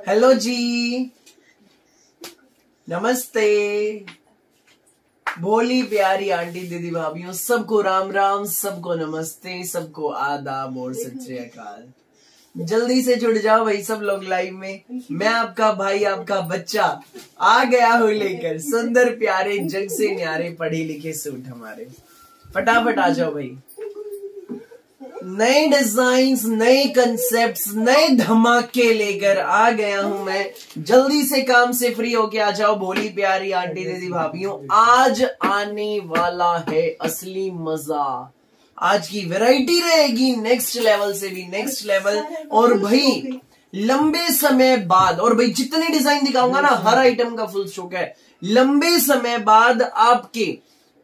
Hello जी, नमस्ते। भोली प्यारी आंटी दीदी भाभीियों, सबको राम राम, सबको नमस्ते, सबको आदाब और सत श्री अकाल। जल्दी से जुड़ जाओ भाई सब लोग लाइव में। मैं आपका भाई, आपका बच्चा आ गया हूँ लेकर सुंदर प्यारे जग से न्यारे पढ़े लिखे सूट हमारे। फटाफट आ जाओ भाई। नए डिजाइन्स, नए कंसेप्ट्स, नए धमाके लेकर आ गया हूं मैं। जल्दी से काम से फ्री होके आ जाओ भोली प्यारी आंटी दीदी भाभीियों। आज आने वाला है असली मजा। आज की वैरायटी रहेगी नेक्स्ट लेवल से भी नेक्स्ट लेवल। और भाई लंबे समय बाद, और भाई जितने डिजाइन दिखाऊंगा ना हर आइटम का फुल स्टॉक है। लंबे समय बाद आपके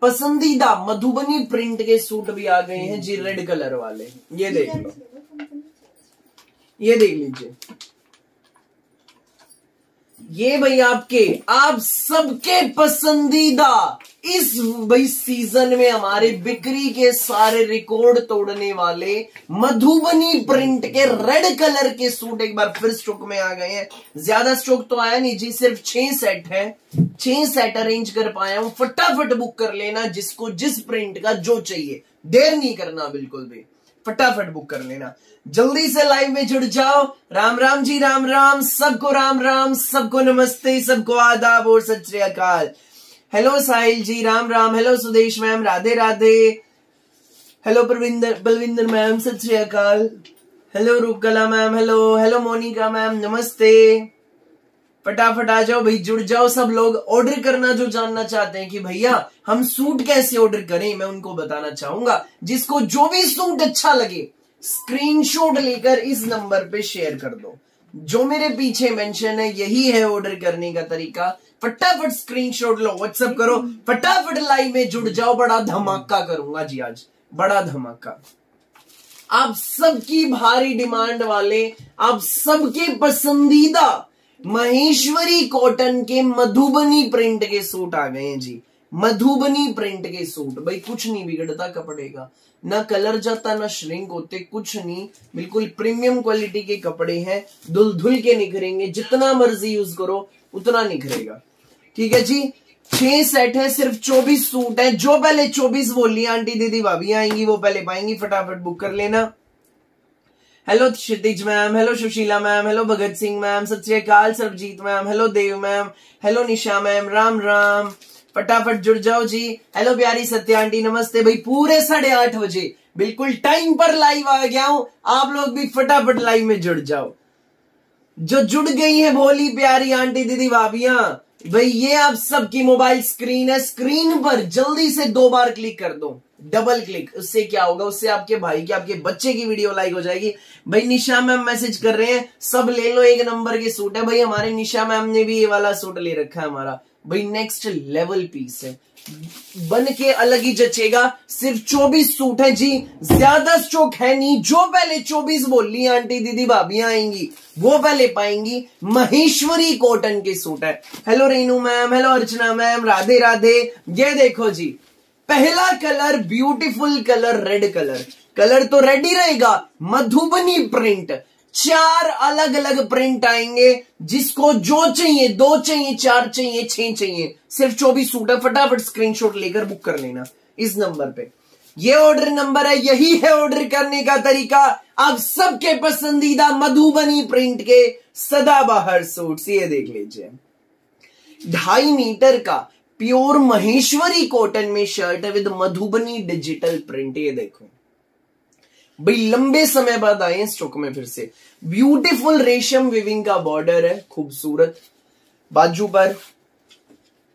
पसंदीदा मधुबनी प्रिंट के सूट भी आ गए हैं जी, रेड कलर वाले। ये देख लो, ये देख लीजिए। ये भाई आप सबके पसंदीदा इस भाई सीजन में हमारे बिक्री के सारे रिकॉर्ड तोड़ने वाले मधुबनी प्रिंट के रेड कलर के सूट एक बार फिर स्टॉक में आ गए हैं। ज्यादा स्टॉक तो आया नहीं जी, सिर्फ 6 सेट है। 6 सेट अरेंज कर पाया हूं। फटाफट बुक कर लेना जिसको जिस प्रिंट का जो चाहिए, देर नहीं करना बिल्कुल भी, फटाफट बुक कर लेना। जल्दी से लाइव में जुड़ जाओ। राम राम जी, राम राम, सबको राम राम, सबको नमस्ते, सबको आदाब और Sat Shri Akal. Hello Sahil ji, Ram Ram. Hello Sudesh ma'am, Radhe Radhe. Hello Balvinder ma'am, Sat Shri Akal. Hello Roopkala ma'am, hello hello Monica ma'am, नमस्ते। फटाफट आ जाओ भाई, जुड़ जाओ सब लोग। ऑर्डर करना जो जानना चाहते हैं कि भैया हम सूट कैसे ऑर्डर करें, मैं उनको बताना चाहूंगा। जिसको जो भी सूट अच्छा लगे स्क्रीनशॉट लेकर इस नंबर पे शेयर कर दो। जो मेरे पीछे मेंशन है यही है ऑर्डर करने का तरीका। फटाफट स्क्रीनशॉट लो, व्हाट्सएप करो, फटाफट लाइव में जुड़ जाओ। बड़ा धमाका करूंगा जी आज, बड़ा धमाका। आप सबकी भारी डिमांड वाले, आप सबके पसंदीदा महेश्वरी कॉटन के मधुबनी प्रिंट के सूट आ गए हैं जी। मधुबनी प्रिंट के सूट भाई कुछ नहीं बिगड़ता कपड़े का, ना कलर जाता ना श्रिंक होते, कुछ नहीं। बिल्कुल प्रीमियम क्वालिटी के कपड़े हैं, धुल धुल के निखरेंगे। जितना मर्जी यूज करो उतना निखरेगा। ठीक है जी। 6 सेट है, सिर्फ 24 सूट है। जो पहले 24 बोली आंटी दीदी भाभी आएंगी वो पहले पाएंगी। फटाफट बुक कर लेना। Hello Kshitij ma'am, hello Sushila ma'am, hello Bhagat Singh ma'am, Sat Shri Akal Sarabjit ma'am, hello Dev ma'am, hello Nisha ma'am, Ram Ram. फटाफट जुड़ जाओ जी। हेलो प्यारी सत्या आंटी, नमस्ते भाई। पूरे 8:30 बजे बिल्कुल टाइम पर लाइव आ गया हूं। आप लोग भी फटाफट लाइव में जुड़ जाओ। जो जुड़ गई है भोली प्यारी आंटी दीदी भाभियां, भाई ये आप सबकी मोबाइल स्क्रीन है। स्क्रीन पर जल्दी से 2 बार क्लिक कर दो, डबल क्लिक। उससे क्या होगा, उससे आपके भाई की, आपके बच्चे की वीडियो लाइक हो जाएगी। भाई निशा मैम मैसेज कर रहे हैं, सब ले लो, 1 नंबर के सूट है भाई। हमारे निशा मैम ने भी ये वाला सूट ले रखा है हमारा भाई, नेक्स्ट लेवल पीस है, बन के अलग ही जचेगा। सिर्फ 24 सूट है जी, ज्यादा स्टॉक है नहीं। जो पहले 24 बोली आंटी दीदी भाभियां आएंगी वो पहले पाएंगी। महेश्वरी कॉटन के सूट है। हेलो रेनू मैम, हेलो अर्चना मैम, राधे राधे। ये देखो जी, पहला colour beautiful colour, red colour. Colour तो रेड ही रहेगा। मधुबनी प्रिंट, 4 अलग अलग प्रिंट आएंगे। जिसको जो चाहिए, 2 चाहिए, 4 चाहिए, 6 चाहिए, सिर्फ 24 सूट है। फटाफट स्क्रीनशॉट लेकर बुक कर लेना इस नंबर पे। ये ऑर्डर नंबर है, यही है ऑर्डर करने का तरीका। आप सबके पसंदीदा मधुबनी प्रिंट के सदाबहार सूट ये देख लीजिए। 2.5 मीटर का प्योर महेश्वरी कॉटन में शर्ट है विद मधुबनी डिजिटल प्रिंट। ये देखो भाई, लंबे समय बाद आए हैं स्टॉक में फिर से। ब्यूटीफुल रेशम विविंग का बॉर्डर है, खूबसूरत। बाजू पर,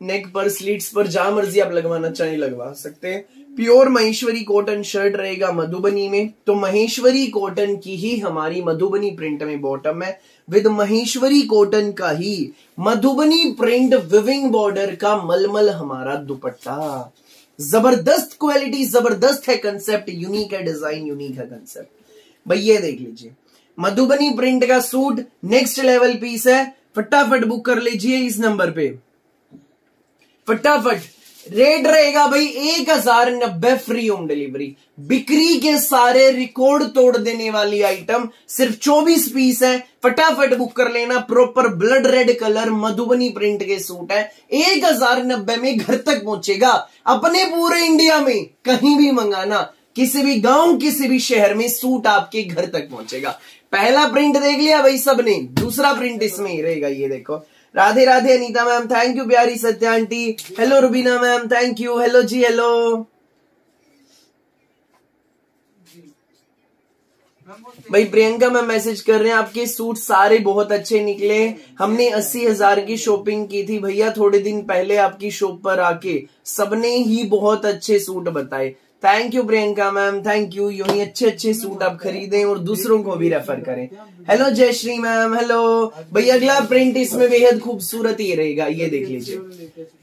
नेक पर, स्लीट्स पर, जहां मर्जी आप लगवाना चाहें लगवा सकते हैं। प्योर महेश्वरी कॉटन शर्ट रहेगा मधुबनी में। तो महेश्वरी कॉटन की ही हमारी मधुबनी प्रिंट में बॉटम है, विद महेश्वरी कॉटन का ही मधुबनी प्रिंट विविंग बॉर्डर का मलमल हमारा दुपट्टा। जबरदस्त क्वालिटी, जबरदस्त है कंसेप्ट, यूनिक है डिजाइन, यूनिक है कंसेप्ट। भाई ये देख लीजिए, मधुबनी प्रिंट का सूट नेक्स्ट लेवल पीस है। फटाफट बुक कर लीजिए इस नंबर पे। फटाफट रेट रहेगा भाई 1090 फ्री होम डिलीवरी। बिक्री के सारे रिकॉर्ड तोड़ देने वाली आइटम, सिर्फ 24 पीस है, फटाफट बुक कर लेना। Proper blood red colour Madhubani print के सूट है, 1090 में घर तक पहुंचेगा। अपने पूरे इंडिया में कहीं भी मंगाना, किसी भी गांव किसी भी शहर में सूट आपके घर तक पहुंचेगा। पहला प्रिंट देख लिया भाई सबने, दूसरा प्रिंट इसमें ही रहेगा। ये देखो, Radhe Radhe Anita ma'am, thank you प्यारी Satya aunty. Hello Rubina ma'am, thank you. Hello जी, हेलो। भाई प्रियंका मैम मैसेज कर रहे हैं, आपके सूट सारे बहुत अच्छे निकले। हमने 80,000 की शॉपिंग की थी भैया थोड़े दिन पहले आपकी शॉप पर आके, सबने ही बहुत अच्छे सूट बताए। Thank you Priyanka ma'am, thank you. यूं ही अच्छे अच्छे सूट आप खरीदें और दूसरों को भी रेफर करें। Hello Jayashree ma'am, hello. भाई अगला प्रिंट इसमें बेहद खूबसूरत ही रहेगा, ये देख लीजिए,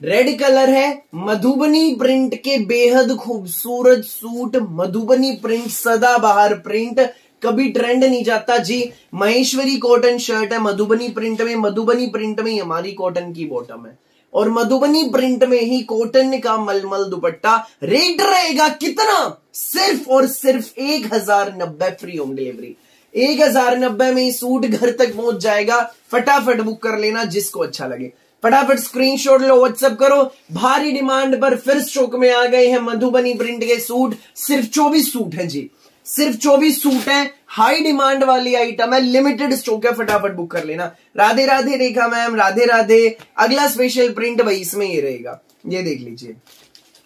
रेड कलर है, मधुबनी प्रिंट के बेहद खूबसूरत सूट। मधुबनी प्रिंट सदाबहार प्रिंट, कभी ट्रेंड नहीं जाता जी। महेश्वरी कॉटन शर्ट है मधुबनी प्रिंट में, मधुबनी प्रिंट में हमारी कॉटन की बॉटम है और मधुबनी प्रिंट में ही कॉटन का मलमल दुपट्टा। रेट रहेगा कितना? सिर्फ और सिर्फ 1090 फ्री होम डिलीवरी। 1090 में सूट घर तक पहुंच जाएगा। फटाफट बुक कर लेना जिसको अच्छा लगे, फटाफट स्क्रीनशॉट लो, व्हाट्सएप करो। भारी डिमांड पर फिर स्टॉक में आ गए हैं मधुबनी प्रिंट के सूट। सिर्फ 24 सूट है जी, सिर्फ 24 सूट है। हाई डिमांड वाली आइटम है, लिमिटेड स्टॉक है, फटाफट बुक कर लेना। राधे राधे रेखा मैम, राधे राधे। अगला स्पेशल प्रिंट भाई इसमें ये रहेगा, ये देख लीजिए,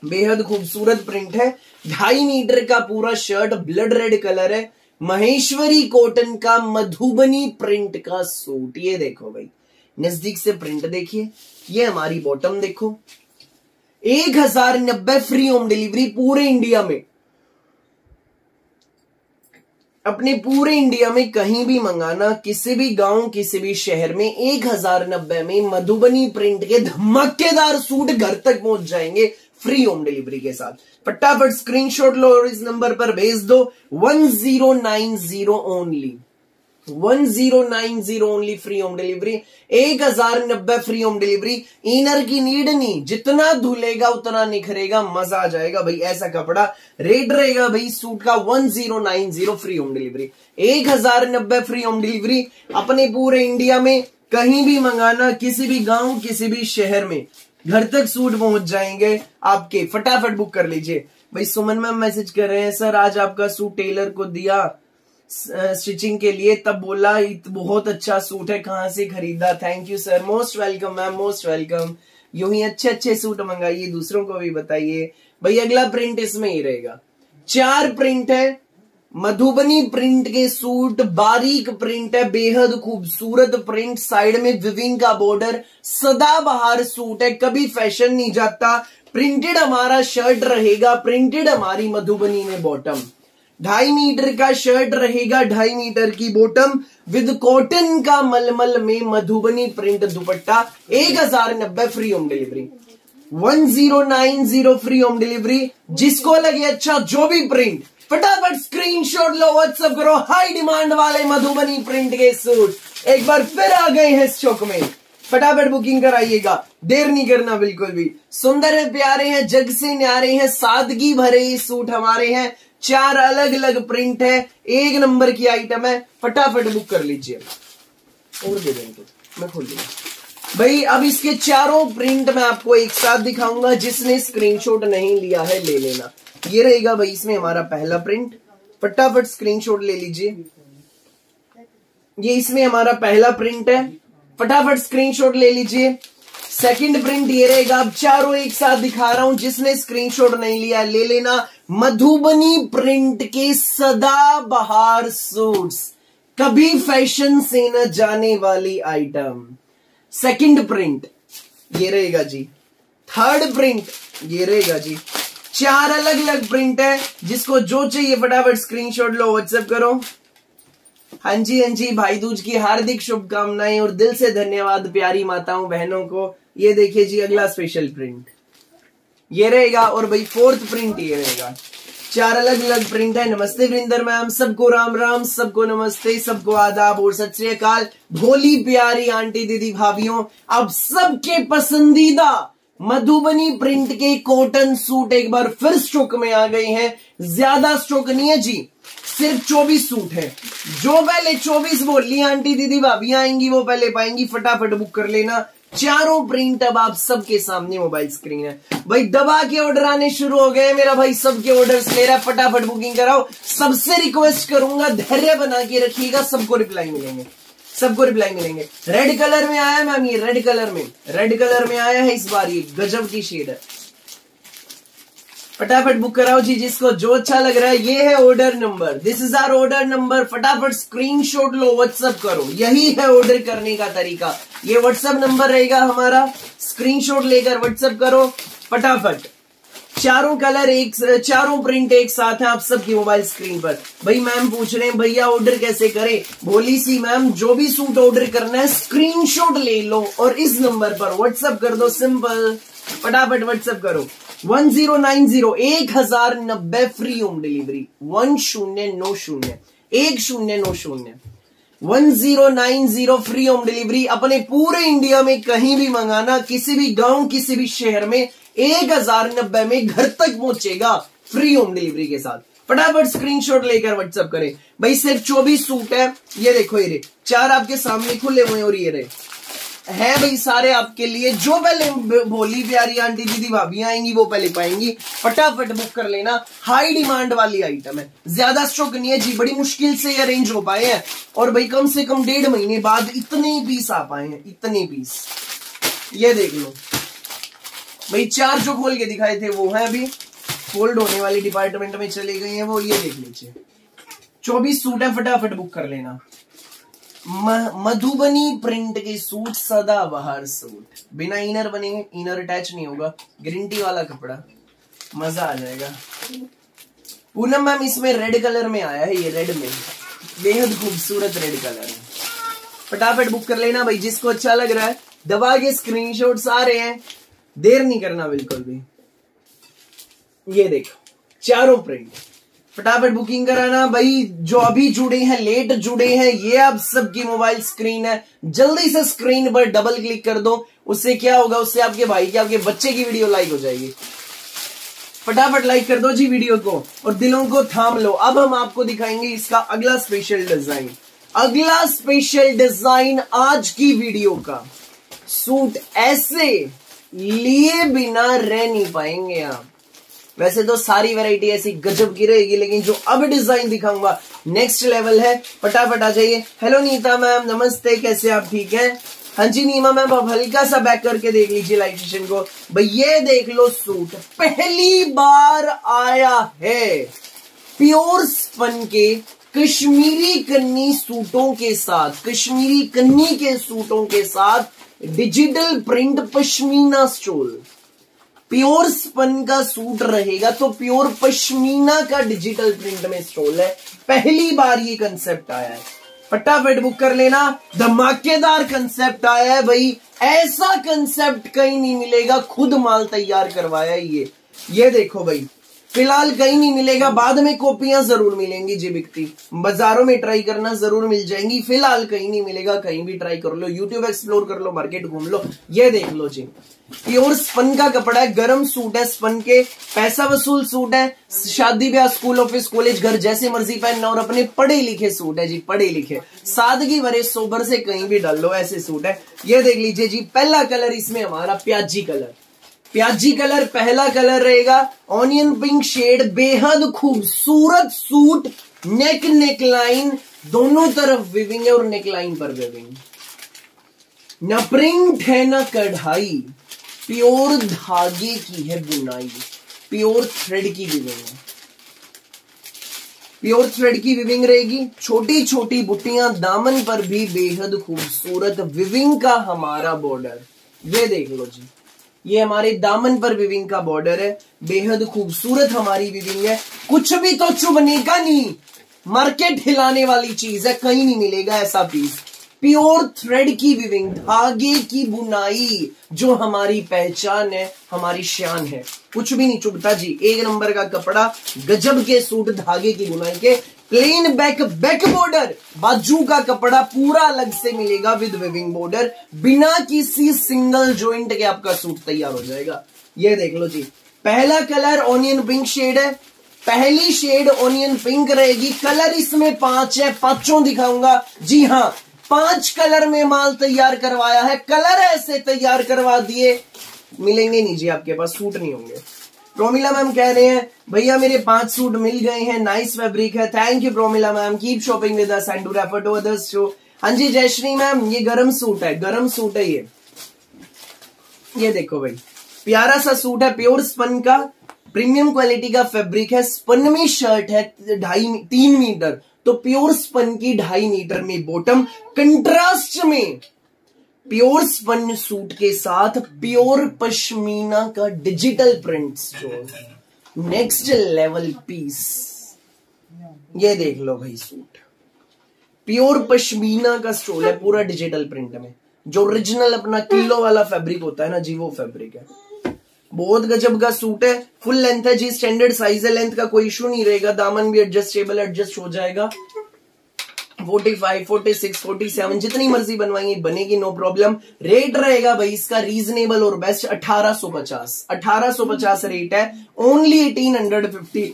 बेहद खूबसूरत प्रिंट है। 2.5 मीटर का पूरा शर्ट, ब्लड रेड कलर है, महेश्वरी कॉटन का मधुबनी प्रिंट का सूट। ये देखो भाई, नजदीक से प्रिंट देखिए, ये हमारी बॉटम देखो। 1090 फ्री होम डिलीवरी पूरे इंडिया में। अपने पूरे इंडिया में कहीं भी मंगाना, किसी भी गांव किसी भी शहर में 1090 में मधुबनी प्रिंट के धमाकेदार सूट घर तक पहुंच जाएंगे फ्री होम डिलीवरी के साथ। फटाफट स्क्रीनशॉट लो और इस नंबर पर भेज दो। 1090 only, 1090 only free home delivery. 1090 free home delivery. Inner की नीड नहीं, जितना धुलेगा उतना निखरेगा, मजा आ जाएगा भाई ऐसा कपड़ा। रेट रहेगा भाई सूट का 1090 free home delivery. 1090 free home delivery. अपने पूरे इंडिया में कहीं भी मंगाना, किसी भी गांव किसी भी शहर में घर तक सूट पहुंच जाएंगे आपके। फटाफट बुक कर लीजिए। भाई सुमन मैम मैसेज कर रहे हैं, सर आज आपका सूट टेलर को दिया स्टिचिंग के लिए, तब बोला बहुत अच्छा सूट है, कहां से खरीदा? Thank you sir, most welcome ma'am, most welcome. यूं ही अच्छे अच्छे सूट मंगाइए, दूसरों को भी बताइए। भाई अगला प्रिंट इसमें ही रहेगा, 4 प्रिंट है मधुबनी प्रिंट के सूट। बारीक प्रिंट है, बेहद खूबसूरत प्रिंट, साइड में विविंग का बॉर्डर, सदाबहार सूट है, कभी फैशन नहीं जाता। प्रिंटेड हमारा शर्ट रहेगा, प्रिंटेड हमारी मधुबनी में बॉटम। 2.5 मीटर का शर्ट रहेगा, 2.5 मीटर की बॉटम विद कॉटन का मलमल में मधुबनी प्रिंट दुपट्टा। 1090 free home delivery, 1090 free home delivery. जिसको लगे अच्छा जो भी प्रिंट, फटाफट स्क्रीनशॉट लो, व्हाट्सएप करो। हाई डिमांड वाले मधुबनी प्रिंट के सूट एक बार फिर आ गए हैं स्टॉक में, फटाफट बुकिंग कराइएगा, देर नहीं करना बिल्कुल भी। सुंदर है, प्यारे हैं, जग से न्यारे हैं, सादगी भरे ये सूट हमारे हैं। 4 अलग अलग प्रिंट है, 1 नंबर की आइटम है, फटाफट बुक कर लीजिए। और दे देंगे मैं खोल लूंगा भाई। अब इसके चारों प्रिंट मैं आपको एक साथ दिखाऊंगा, जिसने स्क्रीनशॉट नहीं लिया है ले लेना। ये रहेगा भाई इसमें हमारा पहला प्रिंट, फटाफट स्क्रीनशॉट ले लीजिए। ये इसमें हमारा पहला प्रिंट है, फटाफट स्क्रीनशॉट ले लीजिए। सेकंड प्रिंट ये रहेगा, अब चारों एक साथ दिखा रहा हूं, जिसने स्क्रीनशॉट नहीं लिया ले लेना। मधुबनी प्रिंट के सदाबहार सूट्स, कभी फैशन से न जाने वाली आइटम। सेकंड प्रिंट ये रहेगा जी, थर्ड प्रिंट ये रहेगा जी। 4 अलग अलग प्रिंट है, जिसको जो चाहिए फटाफट स्क्रीनशॉट लो, व्हाट्सएप करो। हाँ जी हाँ जी, भाई दूज की हार्दिक शुभकामनाएं और दिल से धन्यवाद प्यारी माताओं बहनों को। ये देखिए जी अगला स्पेशल प्रिंट ये रहेगा, और भाई 4th प्रिंट ये रहेगा। 4 अलग अलग प्रिंट है। नमस्ते वरिंदर मैम, सबको राम राम, सबको नमस्ते, सबको आदाब और सत श्री अकाल। भोली प्यारी आंटी दीदी भाभीियों, अब सबके पसंदीदा मधुबनी प्रिंट के कॉटन सूट एक बार फिर स्टॉक में आ गए हैं। ज्यादा स्टॉक नहीं है जी, सिर्फ 24 सूट है। जो पहले 24 बोली आंटी दीदी भाभी आएंगी वो पहले पाएंगी, फटाफट बुक कर लेना। चारों प्रिंट अब आप सबके सामने मोबाइल स्क्रीन है। भाई दबा के ऑर्डर आने शुरू हो गए, मेरा भाई सबके ऑर्डर्स ले रहा है, फटाफट बुकिंग कराओ। सबसे रिक्वेस्ट करूंगा धैर्य बना के रखिएगा, सबको रिप्लाई मिलेंगे, सबको रिप्लाई मिलेंगे। रेड कलर में आया मैम, ये रेड कलर में आया है इस बार, ये गजब की शेड है। फटाफट बुक कराओ जी जिसको जो अच्छा लग रहा है। ये है order number, this is our order number. फटाफट स्क्रीनशॉट लो, व्हाट्सएप करो, यही है ऑर्डर करने का तरीका। ये व्हाट्सएप नंबर रहेगा हमारा, स्क्रीनशॉट लेकर व्हाट्सएप करो फटाफट। चारों कलर चारों प्रिंट एक साथ है आप सबकी मोबाइल स्क्रीन पर। भाई मैम पूछ रहे हैं भैया ऑर्डर कैसे करें, बोली सी मैम जो भी सूट ऑर्डर करना है स्क्रीनशॉट ले लो और इस नंबर पर व्हाट्सएप कर दो, सिंपल। फटाफट व्हाट्सएप करो 1090 1090 free home delivery 1090 1090 1090 free home delivery. अपने पूरे इंडिया में कहीं भी मंगाना, किसी भी गांव किसी भी शहर में 1090 में घर तक पहुंचेगा फ्री होम डिलीवरी के साथ। फटाफट स्क्रीनशॉट लेकर व्हाट्सएप करें। भाई सिर्फ 24 सूट है, ये देखो ये 4 आपके सामने खुले हुए और ये रहे है भाई सारे आपके लिए। जो पहले भोली प्यारी आंटी दीदी भाभी आएंगी वो पहले पाएंगी, फटाफट बुक कर लेना। हाई डिमांड वाली आइटम है, ज्यादा स्टॉक नहीं है जी, बड़ी मुश्किल से ये अरेंज हो पाए हैं और भाई कम से कम 1.5 महीने बाद इतने पीस आ पाए हैं, इतने पीस। ये देख लो भाई, 4 जो खोल के दिखाए थे वो है अभी फोल्ड होने वाली डिपार्टमेंट में चले गए हैं वो, ये देख लीजिए 24 सूट है, फटाफट बुक कर लेना। मधुबनी प्रिंट के सूट, सदाबहार सूट, बिना इनर बनेंगे, इनर अटैच नहीं होगा, गारंटी वाला कपड़ा, मजा आ जाएगा। पूनम मैम इसमें रेड कलर में आया है, ये रेड में बेहद खूबसूरत रेड कलर है। फटाफट बुक कर लेना भाई जिसको अच्छा लग रहा है। दबा के स्क्रीनशॉट्स आ रहे हैं, देर नहीं करना बिल्कुल भी। ये देखो चारों प्रिंट, फटाफट बुकिंग कराना भाई। जो अभी जुड़े हैं, लेट जुड़े हैं, ये आप सबकी मोबाइल स्क्रीन है, जल्दी से स्क्रीन पर डबल क्लिक कर दो। उससे क्या होगा, उससे आपके भाई की आपके बच्चे की वीडियो लाइक हो जाएगी। फटाफट लाइक कर दो जी वीडियो को और दिलों को थाम लो। अब हम आपको दिखाएंगे इसका अगला स्पेशल डिजाइन। अगला स्पेशल डिजाइन आज की वीडियो का, सूट ऐसे लिए बिना रह नहीं पाएंगे आप। वैसे तो सारी वैरायटी ऐसी गजब की रहेगी, लेकिन जो अब डिजाइन दिखाऊंगा नेक्स्ट लेवल है। फटाफट आ जाइए। हेलो नीता मैम, नमस्ते, कैसे आप, ठीक हैं? हाँ जी नीमा मैम, अब हल्का सा बैक करके देख लीजिए लाइव सेशन को। भाई ये देख लो, सूट पहली बार आया है प्योर स्पन के कश्मीरी कन्नी सूटों के साथ, कश्मीरी कन्नी के सूटों के साथ digital print pashmina stole. Pure spun का सूट रहेगा तो प्योर पश्मीना का डिजिटल प्रिंट में स्टोल है। पहली बार ये कंसेप्ट आया है, फटाफट बुक कर लेना। धमाकेदार कंसेप्ट आया है भाई, ऐसा कंसेप्ट कहीं नहीं मिलेगा, खुद माल तैयार करवाया है ये देखो भाई, फिलहाल कहीं नहीं मिलेगा, बाद में कॉपियां जरूर मिलेंगी जी बिकती, बाजारों में ट्राई करना जरूर मिल जाएंगी, फिलहाल कहीं नहीं मिलेगा। कहीं भी ट्राई कर लो, यूट्यूब एक्सप्लोर कर लो, मार्केट घूम लो। ये देख लो जी, प्योर स्पन का कपड़ा है, गर्म सूट है स्पन के, पैसा वसूल सूट है, शादी ब्याह, स्कूल ऑफिस कॉलेज घर जैसे मर्जी पहनना और अपने पढ़े लिखे सूट है जी, पढ़े लिखे, सादगी भरे सोबर से कहीं भी डाल लो, ऐसे सूट है। ये देख लीजिए जी, पहला कलर इसमें हमारा प्याजी कलर, प्याजी कलर पहला कलर रहेगा, ऑनियन पिंक शेड, बेहद खूबसूरत सूट, नेक लाइन दोनों तरफ विविंग है और नेक लाइन पर विविंग, न प्रिंट है न कढ़ाई, प्योर धागे की है बुनाई, प्योर थ्रेड की विविंग है, प्योर थ्रेड की विविंग रहेगी, छोटी छोटी बुट्टियां दामन पर भी बेहद खूबसूरत विविंग का हमारा बॉर्डर। ये देख लो जी, ये हमारे दामन पर विविंग का बॉर्डर है, बेहद खूबसूरत हमारी विविंग है, कुछ भी तो चुभने का नहीं, मार्केट हिलाने वाली चीज है, कहीं नहीं मिलेगा ऐसा पीस। प्योर थ्रेड की विविंग, धागे की बुनाई, जो हमारी पहचान है, हमारी शान है, कुछ भी नहीं चुभता जी। एक नंबर का कपड़ा, गजब के सूट धागे की बुनाई के, प्लेन बैक बॉर्डर, बाजू का कपड़ा पूरा अलग से मिलेगा विद विविंग बॉर्डर, बिना किसी सिंगल जॉइंट के आपका सूट तैयार हो जाएगा। ये देख लो जी, पहला कलर ऑनियन पिंक शेड है, पहली शेड ऑनियन पिंक रहेगी। कलर इसमें 5 है, पांचों दिखाऊंगा। जी हाँ, 5 कलर में माल तैयार करवाया है। कलर ऐसे तैयार करवा दिए, मिलेंगे नहीं जी आपके पास, सूट नहीं होंगे। प्रोमिला मैम कह रहे हैं भैया मेरे 5 सूट मिल गए हैं, नाइस फैब्रिक है। Thank you Promila ma'am, keep shopping with us and do refer to others show. हाँ जी जयश्री मैम, ये गरम सूट है, गरम सूट है ये देखो भाई, प्यारा सा सूट है, प्योर स्पन का, प्रीमियम क्वालिटी का फैब्रिक है। स्पन में शर्ट है 3 मीटर, तो प्योर स्पन की 2.5 मीटर में बॉटम। कंट्रास्ट में प्योर स्पन सूट के साथ प्योर पश्मीना का डिजिटल प्रिंट्स, जो नेक्स्ट लेवल पीस। ये देख लो भाई, सूट प्योर पश्मीना का स्टोल है, पूरा डिजिटल प्रिंट में। जो ओरिजिनल अपना किलो वाला फैब्रिक होता है ना जी, वो फैब्रिक है। बहुत गजब का सूट है, फुल लेंथ है जी, स्टैंडर्ड साइज है, लेंथ का कोई इशू नहीं रहेगा। दामन भी एडजस्टेबल एडजस्ट हो जाएगा। 45, 46, 47 जितनी मर्जी बनवाएंगे बनेगी, नो प्रॉब्लम। रेट रहेगा भाई इसका रीजनेबल और बेस्ट 1850 रेट है, ओनली 1850।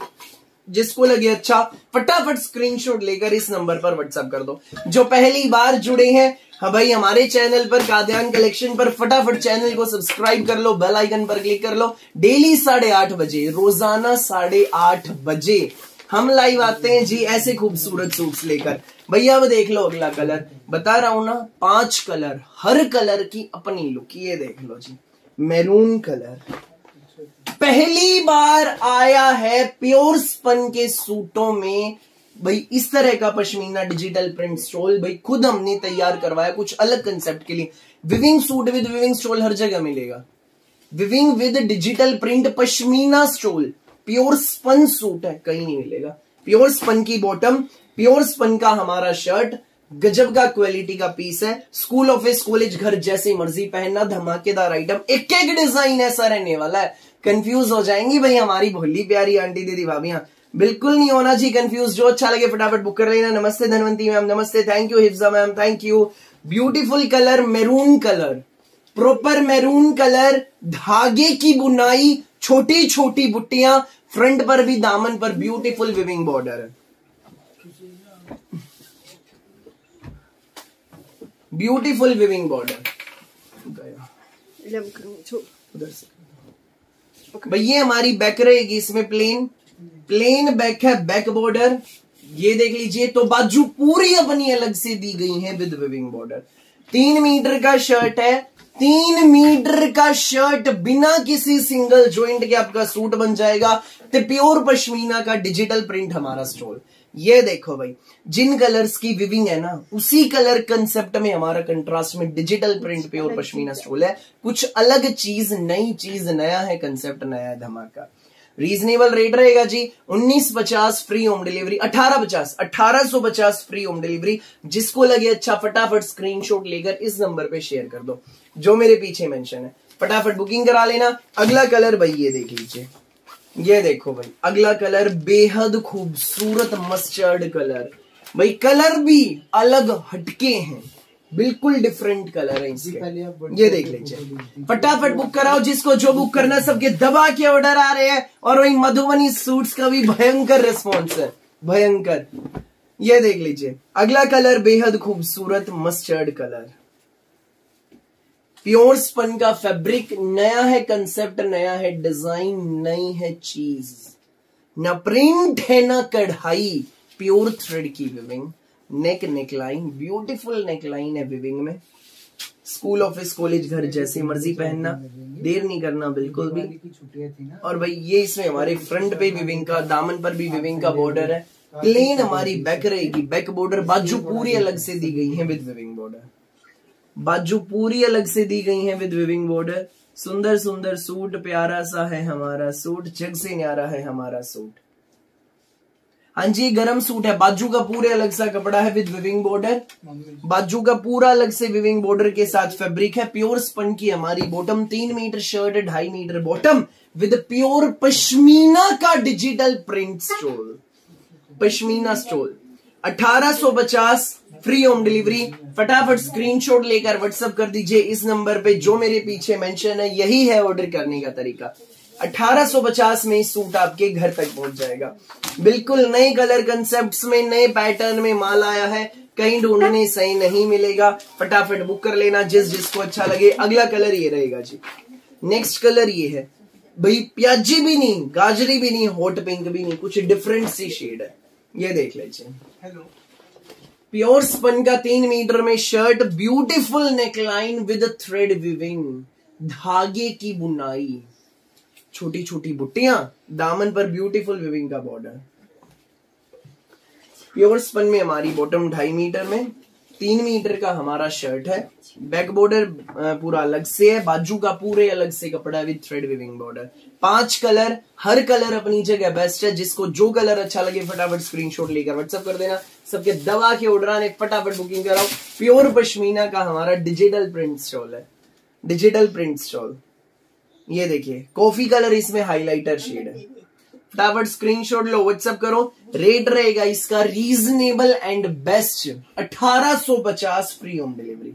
जिसको लगे अच्छा फटाफट स्क्रीनशॉट लेकर इस नंबर पर व्हाट्सएप कर दो। जो पहली बार जुड़े हैं हाँ भाई हमारे चैनल पर कादियान कलेक्शन पर, फटाफट चैनल को सब्सक्राइब कर लो, बेल आइकन पर क्लिक कर लो। डेली 8:30 बजे, रोजाना 8:30 बजे हम लाइव आते हैं जी, ऐसे खूबसूरत सूट्स लेकर। भैया अब देख लो अगला कलर, बता रहा हूं ना 5 कलर, हर कलर की अपनी लुक। ये देख लो जी, मैरून कलर पहली बार आया है प्योर स्पन के सूटों में भाई। इस तरह का पश्मीना डिजिटल प्रिंट स्टोल भाई खुद हमने तैयार करवाया, कुछ अलग कंसेप्ट के लिए। Weaving suit with weaving stole हर जगह मिलेगा। Weaving with digital print pashmina stole, pure spun suit है, कहीं नहीं मिलेगा। प्योर स्पन की बॉटम, प्योर स्पन का हमारा शर्ट, गजब का क्वालिटी का पीस है। स्कूल ऑफिस कॉलेज घर जैसे मर्जी पहनना, धमाकेदार आइटम, एक एक डिजाइन ऐसा रहने वाला है, कंफ्यूज हो जाएंगी भाई हमारी भोली प्यारी आंटी दीदी भाभियां। बिल्कुल नहीं होना जी कंफ्यूज, जो अच्छा लगे फटाफट बुक कर लेना। नमस्ते धनवंती मैम, नमस्ते, thank you Hifza ma'am, thank you. Beautiful colour, maroon colour, proper maroon colour, धागे की बुनाई, छोटी छोटी बुट्टियां, फ्रंट पर भी दामन पर ब्यूटीफुल विविंग बॉर्डर है, ब्यूटीफुल विविंग बॉर्डर। उधर से भैया हमारी बैक रहेगी इसमें प्लेन बैक है, बैक बॉर्डर ये देख लीजिए। तो बाजू पूरी अपनी अलग से दी गई है विद विविंग बॉर्डर। 3 मीटर का शर्ट है, 3 मीटर का शर्ट बिना किसी सिंगल जॉइंट के आपका सूट बन जाएगा। तो प्योर पश्मीना का डिजिटल प्रिंट हमारा स्टोल। ये देखो भाई, जिन कलर्स की विविंग है ना उसी कलर कंसेप्ट में हमारा कंट्रास्ट में digital print pure pashmina stole है। कुछ अलग चीज, नई चीज, नया है कंसेप्ट, नया है धमाका। रीजनेबल रेट रहेगा जी, 1950 free home delivery, 1850 free home delivery. जिसको लगे अच्छा फटाफट स्क्रीनशॉट लेकर इस नंबर पे शेयर कर दो जो मेरे पीछे मेंशन है, फटाफट बुकिंग करा लेना। अगला कलर भाई ये देख लीजिए, ये देखो भाई अगला कलर बेहद खूबसूरत मस्टर्ड कलर। भाई कलर भी अलग हटके हैं, बिल्कुल डिफरेंट कलर है इसके। ये देख लीजिए, फटाफट बुक कराओ, जिसको जो बुक करना सबके दबा के ऑर्डर आ रहे हैं। और वही मधुबनी सूट्स का भी भयंकर रिस्पॉन्स है, भयंकर। ये देख लीजिए अगला कलर बेहद खूबसूरत मस्टर्ड कलर, प्योर स्पन का फैब्रिक, नया है कंसेप्ट, नया है डिजाइन, नई है चीज, ना प्रिंट है ना कढ़ाई, प्योर थ्रेड की विविंग। नेकलाइन, ब्यूटीफुल नेकलाइन है विविंग में। स्कूल ऑफिस कॉलेज घर जैसे मर्जी पहनना, देर नहीं करना बिल्कुल भी। और भाई ये इसमें हमारे फ्रंट पे विविंग का, दामन पर भी विविंग का बॉर्डर है। प्लेन हमारी बैक रहेगी, बैक बॉर्डर, बाजू पूरी अलग से दी गई है विद विविंग बॉर्डर, बाजू पूरी अलग से दी गई है विद विविंग बॉर्डर। सुंदर सुंदर सूट, प्यारा सा है हमारा सूट, जग से न्यारा है हमारा सूट। हाँ जी गरम सूट है, बाजू का पूरे अलग सा कपड़ा है विद विविंग बॉर्डर, बाजू का पूरा अलग से विविंग बॉर्डर के साथ फैब्रिक है। प्योर स्पन की हमारी bottom, 3 metre shirt, 2.5 metre bottom with pure pashmina का digital print stole. Pashmina stole 1850 free home delivery. फटाफट स्क्रीनशॉट लेकर व्हाट्सएप कर दीजिए इस नंबर पे जो मेरे पीछे मेंशन है, यही है ऑर्डर करने का तरीका। 1850 में सूट आपके घर तक पहुंच जाएगा। बिल्कुल नए कलर कंसेप्ट्स में, नए पैटर्न में माल आया है, कहीं ढूंढने सही नहीं मिलेगा। फटाफट बुक कर लेना जिसको अच्छा लगे। अगला कलर ये रहेगा जी। नेक्स्ट कलर ये है भाई, प्याजी भी नहीं, गाजरी भी नहीं, हॉट पिंक भी नहीं, कुछ डिफरेंट सी शेड है। ये देख लीजिए। हेलो, प्योर स्पन का 3 मीटर में shirt, beautiful neckline with thread viewing, धागे की बुनाई, छोटी छोटी बुट्टियां, दामन पर ब्यूटीफुल विविंग का बॉर्डर। प्योर स्पन में हमारी बॉटम 2.5 मीटर में, 3 मीटर का हमारा शर्ट है। बैक बॉर्डर पूरा अलग से है, बाजू का पूरे अलग से कपड़ा with thread viewing border. 5 colour, her colour अपनी जगह बेस्ट है। जिसको जो कलर अच्छा लगे फटाफट स्क्रीनशॉट लेकर व्हाट्सएप कर देना। सबके दबा के ऑर्डर आने, फटाफट बुकिंग कराओ। प्योर पश्मीना का हमारा डिजिटल प्रिंट स्टॉल है, डिजिटल प्रिंट स्टॉल। ये देखिए कॉफी कलर इसमें हाइलाइटर शेड है। फटाफट स्क्रीनशॉट लो, व्हाट्सएप करो। रेट रहेगा इसका reasonable and best 1850 free home delivery,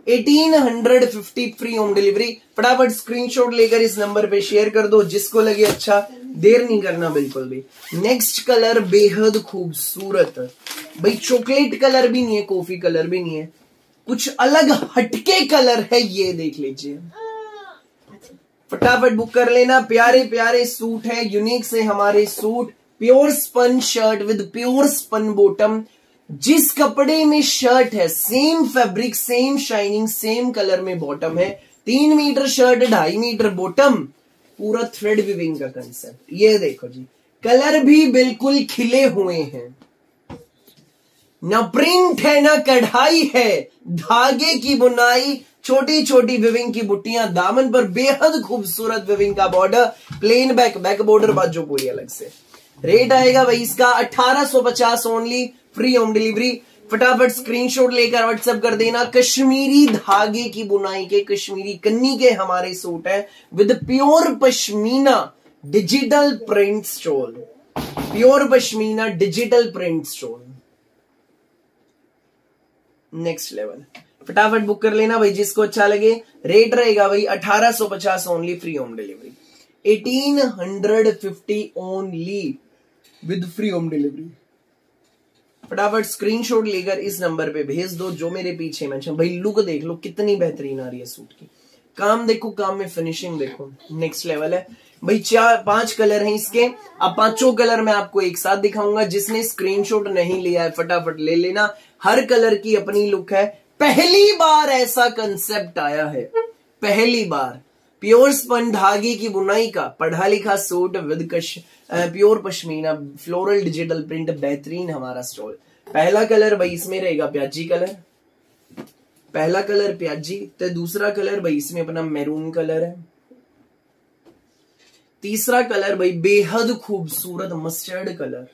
1850 free home delivery. फटाफट स्क्रीनशॉट लेकर इस नंबर पे शेयर कर दो, जिसको लगे अच्छा, देर नहीं करना बिल्कुल भी। नेक्स्ट कलर बेहद खूबसूरत भाई, चॉकलेट कलर भी नहीं है, कॉफी कलर भी नहीं है, कुछ अलग हटके कलर है। ये देख लीजिए, फटाफट बुक कर लेना। प्यारे प्यारे सूट है, यूनिक से हमारे suit. Pure spun shirt with pure spun bottom. जिस कपड़े में शर्ट है same fabric, same shining, same colour में बॉटम है। 3 मीटर शर्ट, 2.5 मीटर बॉटम, पूरा थ्रेड विविंग का कंसेप्ट। ये देखो जी, कलर भी बिल्कुल खिले हुए हैं, न प्रिंट है न कढ़ाई है, धागे की बुनाई, छोटी छोटी विविंग की बुट्टियां, दामन पर बेहद खूबसूरत विविंग का border, plane back, back border, बाजू पूरी अलग से। रेट आएगा भाई इसका 1850 ओनली, फ्री होम डिलीवरी। फटाफट स्क्रीनशॉट लेकर व्हाट्सएप कर देना। कश्मीरी धागे की बुनाई के, कश्मीरी कन्नी के हमारे सूट है with pure pashmina digital print stole. Pure pashmina digital print stole, next level. फटाफट बुक कर लेना भाई जिसको अच्छा लगे। रेट रहेगा भाई 1850 only, free home delivery, 1850 only with free home delivery. फटाफट स्क्रीनशॉट लेकर इस नंबर पे भेज दो जो मेरे पीछे मेंशन। भाई लुक देख लो कितनी बेहतरीन आ रही है सूट की, काम देखो, काम में फिनिशिंग देखो, नेक्स्ट लेवल है भाई। 5 कलर हैं इसके। अब 5 कलर मैं आपको एक साथ दिखाऊंगा। जिसने स्क्रीनशॉट नहीं लिया है फटाफट ले लेना। हर कलर की अपनी लुक है। पहली बार ऐसा कंसेप्ट आया है, पहली बार प्योर स्पन धागे की बुनाई का पढ़ा लिखा suit with pure pashmina floral digital print, बेहतरीन हमारा स्टॉल। पहला कलर भाई इसमें रहेगा प्याजी कलर, पहला कलर प्याजी। तो दूसरा कलर भाई इसमें अपना मैरून कलर है। तीसरा कलर भाई बेहद खूबसूरत मस्टर्ड कलर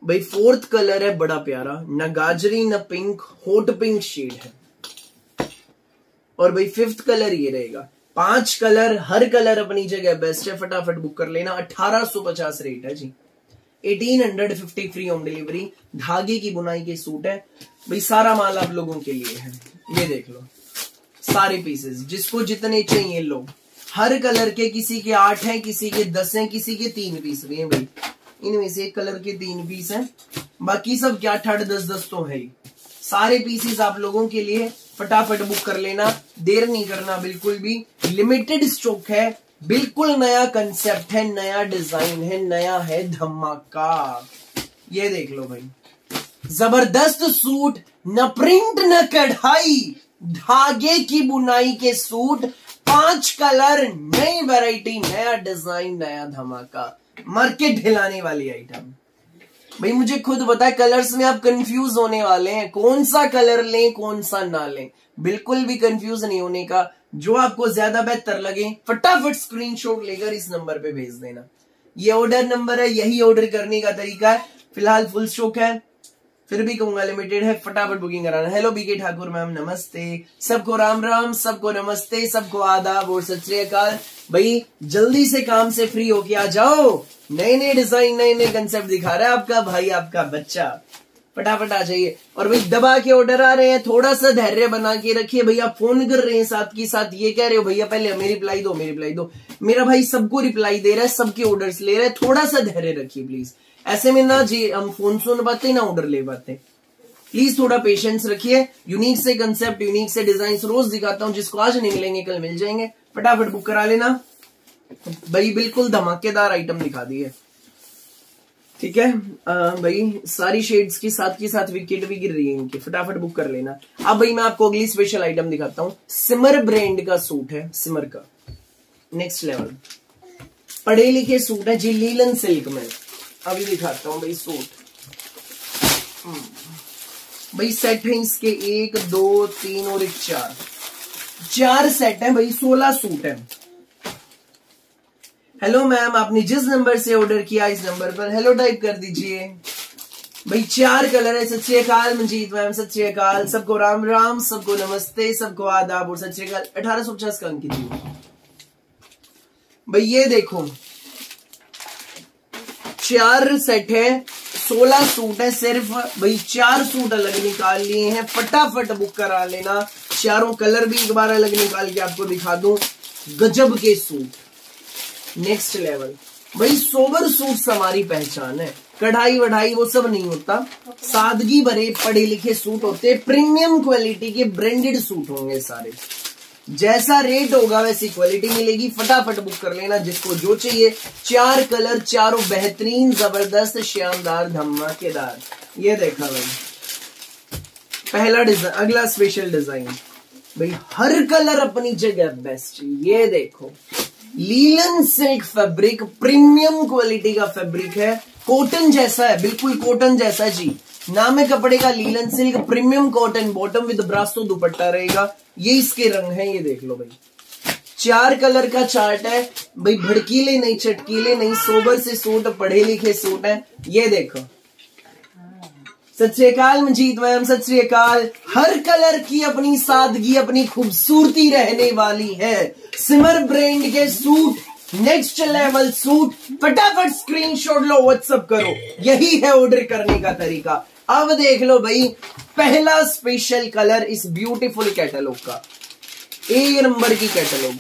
भाई। फोर्थ कलर है बड़ा प्यारा, न गाजरी न पिंक, हॉट पिंक शेड है। और भाई 5th कलर ये रहेगा। 5 कलर, हर कलर अपनी जगह बेस्ट है। फटाफट बुक कर लेना। 1850 रेट है जी, 1850 फ्री होम डिलीवरी। धागे की बुनाई के सूट है भाई, सारा माल आप लोगों के लिए है। ये देख लो सारे पीसेस, जिसको जितने चाहिए लो। हर कलर के किसी के 8 हैं, किसी के 10 हैं, किसी के 3 पीस भी हैं भाई। इनमें से एक कलर के 3 पीस हैं, बाकी सब क्या 8, 10 तो है ही। सारे पीसेस आप लोगों के लिए। फटाफट बुक कर लेना, देर नहीं करना बिल्कुल भी। लिमिटेड स्टॉक है, बिल्कुल नया कंसेप्ट है, नया डिजाइन है, नया है धमाका। ये देख लो भाई, जबरदस्त सूट, न प्रिंट न कढ़ाई, धागे की बुनाई के सूट, 5 कलर, नई वैरायटी, नया डिजाइन, नया धमाका, मार्केट हिलाने वाली आइटम। भाई मुझे खुद पता है कलर्स में आप कंफ्यूज होने वाले हैं, कौन सा कलर लें कौन सा ना लें। बिल्कुल भी कंफ्यूज नहीं होने का, जो आपको ज्यादा बेहतर लगे फटाफट स्क्रीनशॉट लेकर इस नंबर पे भेज देना। ये ऑर्डर नंबर है, यही ऑर्डर करने का तरीका है। फिलहाल फुल स्टॉक है, फिर भी कहूंगा लिमिटेड है, फटाफट बुकिंग कराना। हेलो बीके ठाकुर मैम, नमस्ते। सबको राम राम, सबको नमस्ते, सबको आदाब और सत श्री अकाल। भाई जल्दी से काम से फ्री होके आ जाओ, नए नए डिजाइन, नए नए कंसेप्ट दिखा रहा है आपका भाई, आपका बच्चा। फटाफट आ जाइए। और भाई दबा के ऑर्डर आ रहे हैं, थोड़ा सा धैर्य बना के रखिए। भैया फोन कर रहे हैं साथ की साथ, ये कह रहे हो भैया पहले हमें रिप्लाई दो, हमें रिप्लाई दो। मेरा भाई सबको रिप्लाई दे रहा है, सबके ऑर्डर्स ले रहा है, थोड़ा सा धैर्य रखिए प्लीज। ऐसे में ना जी हम फोन सुन पाते ना ऑर्डर ले पाते, प्लीज थोड़ा पेशेंस रखिए। यूनिक से कंसेप्ट, यूनिक से डिजाइन रोज दिखाता हूं, जिसको आज नहीं मिलेंगे कल मिल जाएंगे। फटाफट बुक करा लेना भाई, बिल्कुल धमाकेदार आइटम दिखा दिए, ठीक है भाई। सारी शेड्स की साथ विकेट भी गिर रही है इनकी, फटाफट बुक कर लेना। अब भाई मैं आपको अगली स्पेशल आइटम दिखाता हूं, सिमर ब्रांड का सूट है, सिमर का नेक्स्ट लेवल पढ़े लिखे सूट है जी, लीलन सिल्क में। अभी दिखाता हूं भाई सूट। भाई सेट है इसके 1 2 3 और 1 4 सेट है भाई, 16 सूट है। हेलो मैम, आपने जिस नंबर से ऑर्डर किया इस नंबर पर हेलो टाइप कर दीजिए। भाई 4 कलर है। सत श्री अकाल मंजीत मैम, सत श्री अकाल, सबको राम राम, सबको नमस्ते, सबको आदाब और सत श्री अकाल। 1850 का अंक कीजिए भाई। ये देखो 4 सेट है, 16 सूट है सिर्फ भाई, 4 सूट अलग निकाल लिए हैं, फटाफट बुक करा लेना। चारों कलर भी एक बार अलग निकाल के आपको दिखा दूं, गजब के सूट, नेक्स्ट लेवल भाई। सोबर सूट्स हमारी पहचान है, कढ़ाई वढ़ाई वो सब नहीं होता, सादगी भरे पढ़े लिखे सूट होते, प्रीमियम क्वालिटी के ब्रांडेड सूट होंगे सारे। जैसा रेट होगा वैसी क्वालिटी मिलेगी, फटाफट बुक कर लेना जिसको जो चाहिए। 4 कलर, चारों बेहतरीन, जबरदस्त, शानदार, धमाकेदार। ये देखा भाई पहला डिजाइन, अगला स्पेशल डिजाइन भाई, हर कलर अपनी जगह बेस्ट। ये देखो linen silk fabric, premium quality का फैब्रिक है, कॉटन जैसा है, बिल्कुल कॉटन जैसा जी। नाम है कपड़े का linen silk, premium cotton, bottom with Brasso dupatta रहेगा। ये इसके रंग है, ये देख लो भाई। 4 कलर का चार्ट है भाई, भड़कीले नहीं, चटकीले नहीं, सोबर से सूट, पढ़े लिखे सूट है। ये देखो। सत श्री अकाल मंजीत मैम, सत श्री अकाल। हर कलर की अपनी सादगी, अपनी खूबसूरती रहने वाली है। सिमर ब्रांड के सूट, नेक्स्ट लेवल सूट, फटाफट स्क्रीनशॉट लो, व्हाट्सएप करो, यही है ऑर्डर करने का तरीका। अब देख लो भाई पहला स्पेशल कलर इस ब्यूटीफुल कैटलॉग का, एक नंबर की कैटलॉग।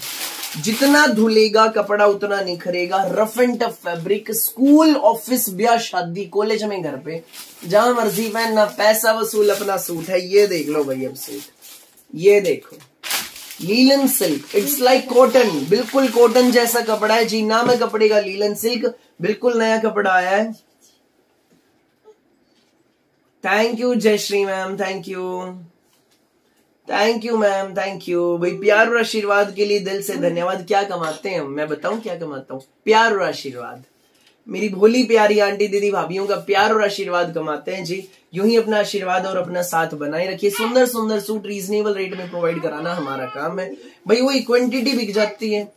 जितना धुलेगा कपड़ा उतना निखरेगा, rough and tough fabric, school, office, ब्याह, शादी, कॉलेज में, घर पे, जहां मर्जी पहनना, पैसा वसूल अपना सूट है। ये देख लो भाई अब सूट, ये देखो linen silk, it's like cotton, बिल्कुल कॉटन जैसा कपड़ा है जी। नाम है कपड़े का लीलन सिल्क, बिल्कुल नया कपड़ा आया है। Thank you Jayashree ma'am, thank you, thank you ma'am, thank you भाई। प्यार और आशीर्वाद के लिए दिल से धन्यवाद। क्या कमाते हैं हम, मैं बताऊं क्या कमाता हूं? प्यार और आशीर्वाद। मेरी भोली प्यारी आंटी दीदी भाभीियों का प्यार और आशीर्वाद कमाते हैं जी। यूं ही अपना आशीर्वाद और अपना साथ बनाए रखिए। सुंदर सुंदर सूट रीजनेबल रेट में प्रोवाइड कराना हमारा काम है भाई। वही क्वांटिटी बिक जाती है,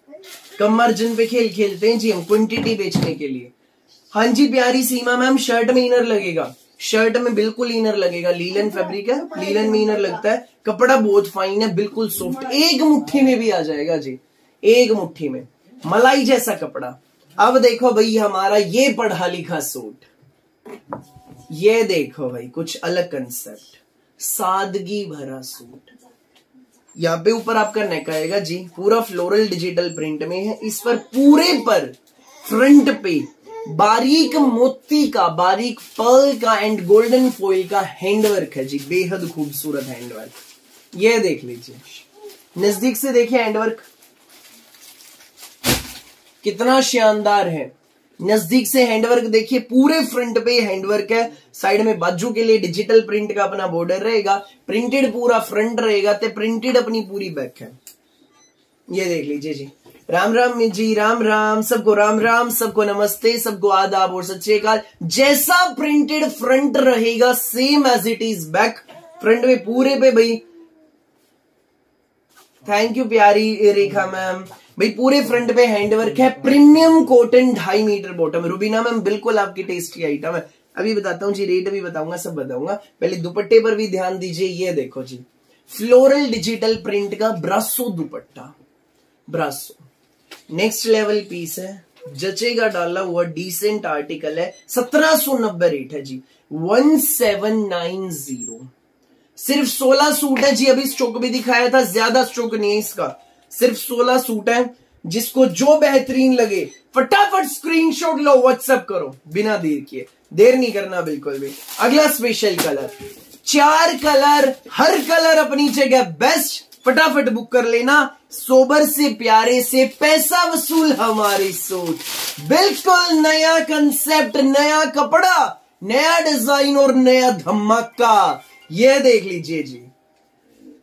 कम मार्जिन पे खेल खेलते हैं जी हम, क्वांटिटी बेचने के लिए। हाँ जी प्यारी सीमा मैम, शर्ट में इनर लगेगा, शर्ट में बिल्कुल इनर लगेगा। लीलन फैब्रिक है, लीलन में इनर लगता है, कपड़ा बहुत फाइन है, बिल्कुल सॉफ्ट, एक मुट्ठी में भी आ जाएगा जी, एक मुट्ठी में, मलाई जैसा कपड़ा। अब देखो भाई हमारा ये पढ़ा लिखा सूट, ये देखो भाई कुछ अलग कंसेप्ट, सादगी भरा सूट। यहाँ पे ऊपर आपका नेक आएगा जी, पूरा फ्लोरल डिजिटल प्रिंट में है। इस पर पूरे पर फ्रंट पे बारीक मोती का, बारीक पर्ल का एंड गोल्डन फॉइल का हैंडवर्क है जी, बेहद खूबसूरत हैंडवर्क। ये देख लीजिए, नजदीक से देखिए हैंडवर्क कितना शानदार है। नजदीक से हैंडवर्क देखिए, पूरे फ्रंट पे हैंडवर्क है, साइड में बाजू के लिए डिजिटल प्रिंट का अपना बॉर्डर रहेगा, प्रिंटेड पूरा फ्रंट रहेगा, ते प्रिंटेड अपनी पूरी बैक है। ये देख लीजिए जी। राम राम जी, राम राम, सबको राम राम, सबको नमस्ते, सबको आदाब और सत श्री अकाल। जैसा प्रिंटेड फ्रंट रहेगा same as it is back, front में पूरे पे भाई। थैंक यू प्यारी रेखा मैम भाई, पूरे फ्रंट पे हैंडवर्क है, premium cotton 2.5 metre bottom. Rubina ma'am बिल्कुल आपकी टेस्ट की आइटम है, अभी बताता हूँ जी, रेट भी बताऊंगा, सब बताऊंगा। पहले दुपट्टे पर भी ध्यान दीजिए। ये देखो जी, फ्लोरल डिजिटल प्रिंट का ब्रासो दुपट्टा, ब्रासो नेक्स्ट लेवल पीस है, जचेगा डाला हुआ, डिसेंट आर्टिकल है। 1790 रेट है जी, 1790। सिर्फ 16 सूट है जी, अभी स्टॉक भी दिखाया था, ज्यादा स्टॉक नहीं है इसका, सिर्फ 16 सूट है। जिसको जो बेहतरीन लगे फटाफट स्क्रीनशॉट लो, व्हाट्सएप करो बिना देर किए, देर नहीं करना बिल्कुल भी। अगला स्पेशल कलर, 4 कलर, हर कलर अपनी जगह बेस्ट, फटाफट बुक कर लेना। सोबर से प्यारे से पैसा वसूल हमारी सूट, बिल्कुल नया कंसेप्ट, नया कपड़ा, नया डिजाइन और नया धमाका। ये देख लीजिए जी,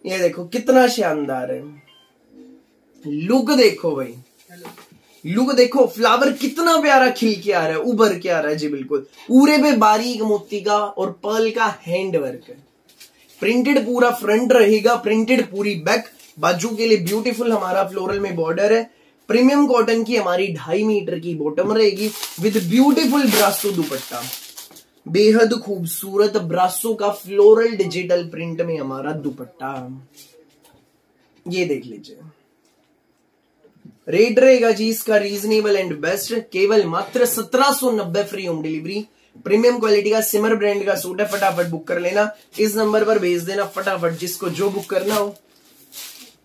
ये देखो कितना शानदार है, लुक देखो भाई, लुक देखो, फ्लावर कितना प्यारा खिल के आ रहा है, उभर के आ रहा है जी, बिल्कुल पूरे पे बारीक मोती का और पर्ल का हैंड वर्क है। प्रिंटेड पूरा फ्रंट रहेगा, प्रिंटेड पूरी बैक, बाजू के लिए ब्यूटीफुल हमारा फ्लोरल में बॉर्डर है। प्रीमियम कॉटन की हमारी 2.5 मीटर की बॉटम रहेगी विद ब्यूटीफुल ब्रासो दुपट्टा, बेहद खूबसूरत ब्रासो का फ्लोरल डिजिटल प्रिंट में हमारा दुपट्टा। ये देख लीजिए, रेट रहेगा जी इसका रीजनेबल एंड बेस्ट, केवल मात्र 1790 free home delivery. Premium quality का सिमर ब्रांड का सूट है, फटाफट बुक कर लेना, इस नंबर पर भेज देना फटाफट, जिसको जो बुक करना हो।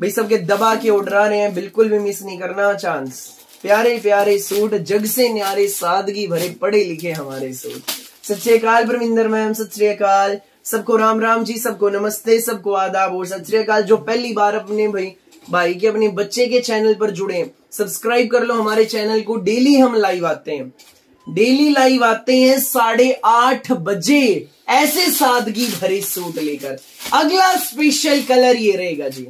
भाई सबके दबा के ऑर्डर आ रहे हैं, बिल्कुल भी मिस नहीं करना चांस। प्यारे प्यारे सूट, जग से न्यारे, सादगी भरे पढ़े लिखे हमारे सूट। सत श्री अकाल परमिंदर मैम, सत श्री अकाल, सबको राम राम जी, सबको नमस्ते, सबको आदाब और सत श्री अकाल। जो पहली बार अपने भाई के अपने बच्चे के चैनल पर जुड़े, सब्सक्राइब कर लो हमारे चैनल को। डेली हम लाइव आते हैं, डेली लाइव आते हैं 8:30 बजे, ऐसे सादगी भरे सूट लेकर। अगला स्पेशल कलर ये रहेगा जी,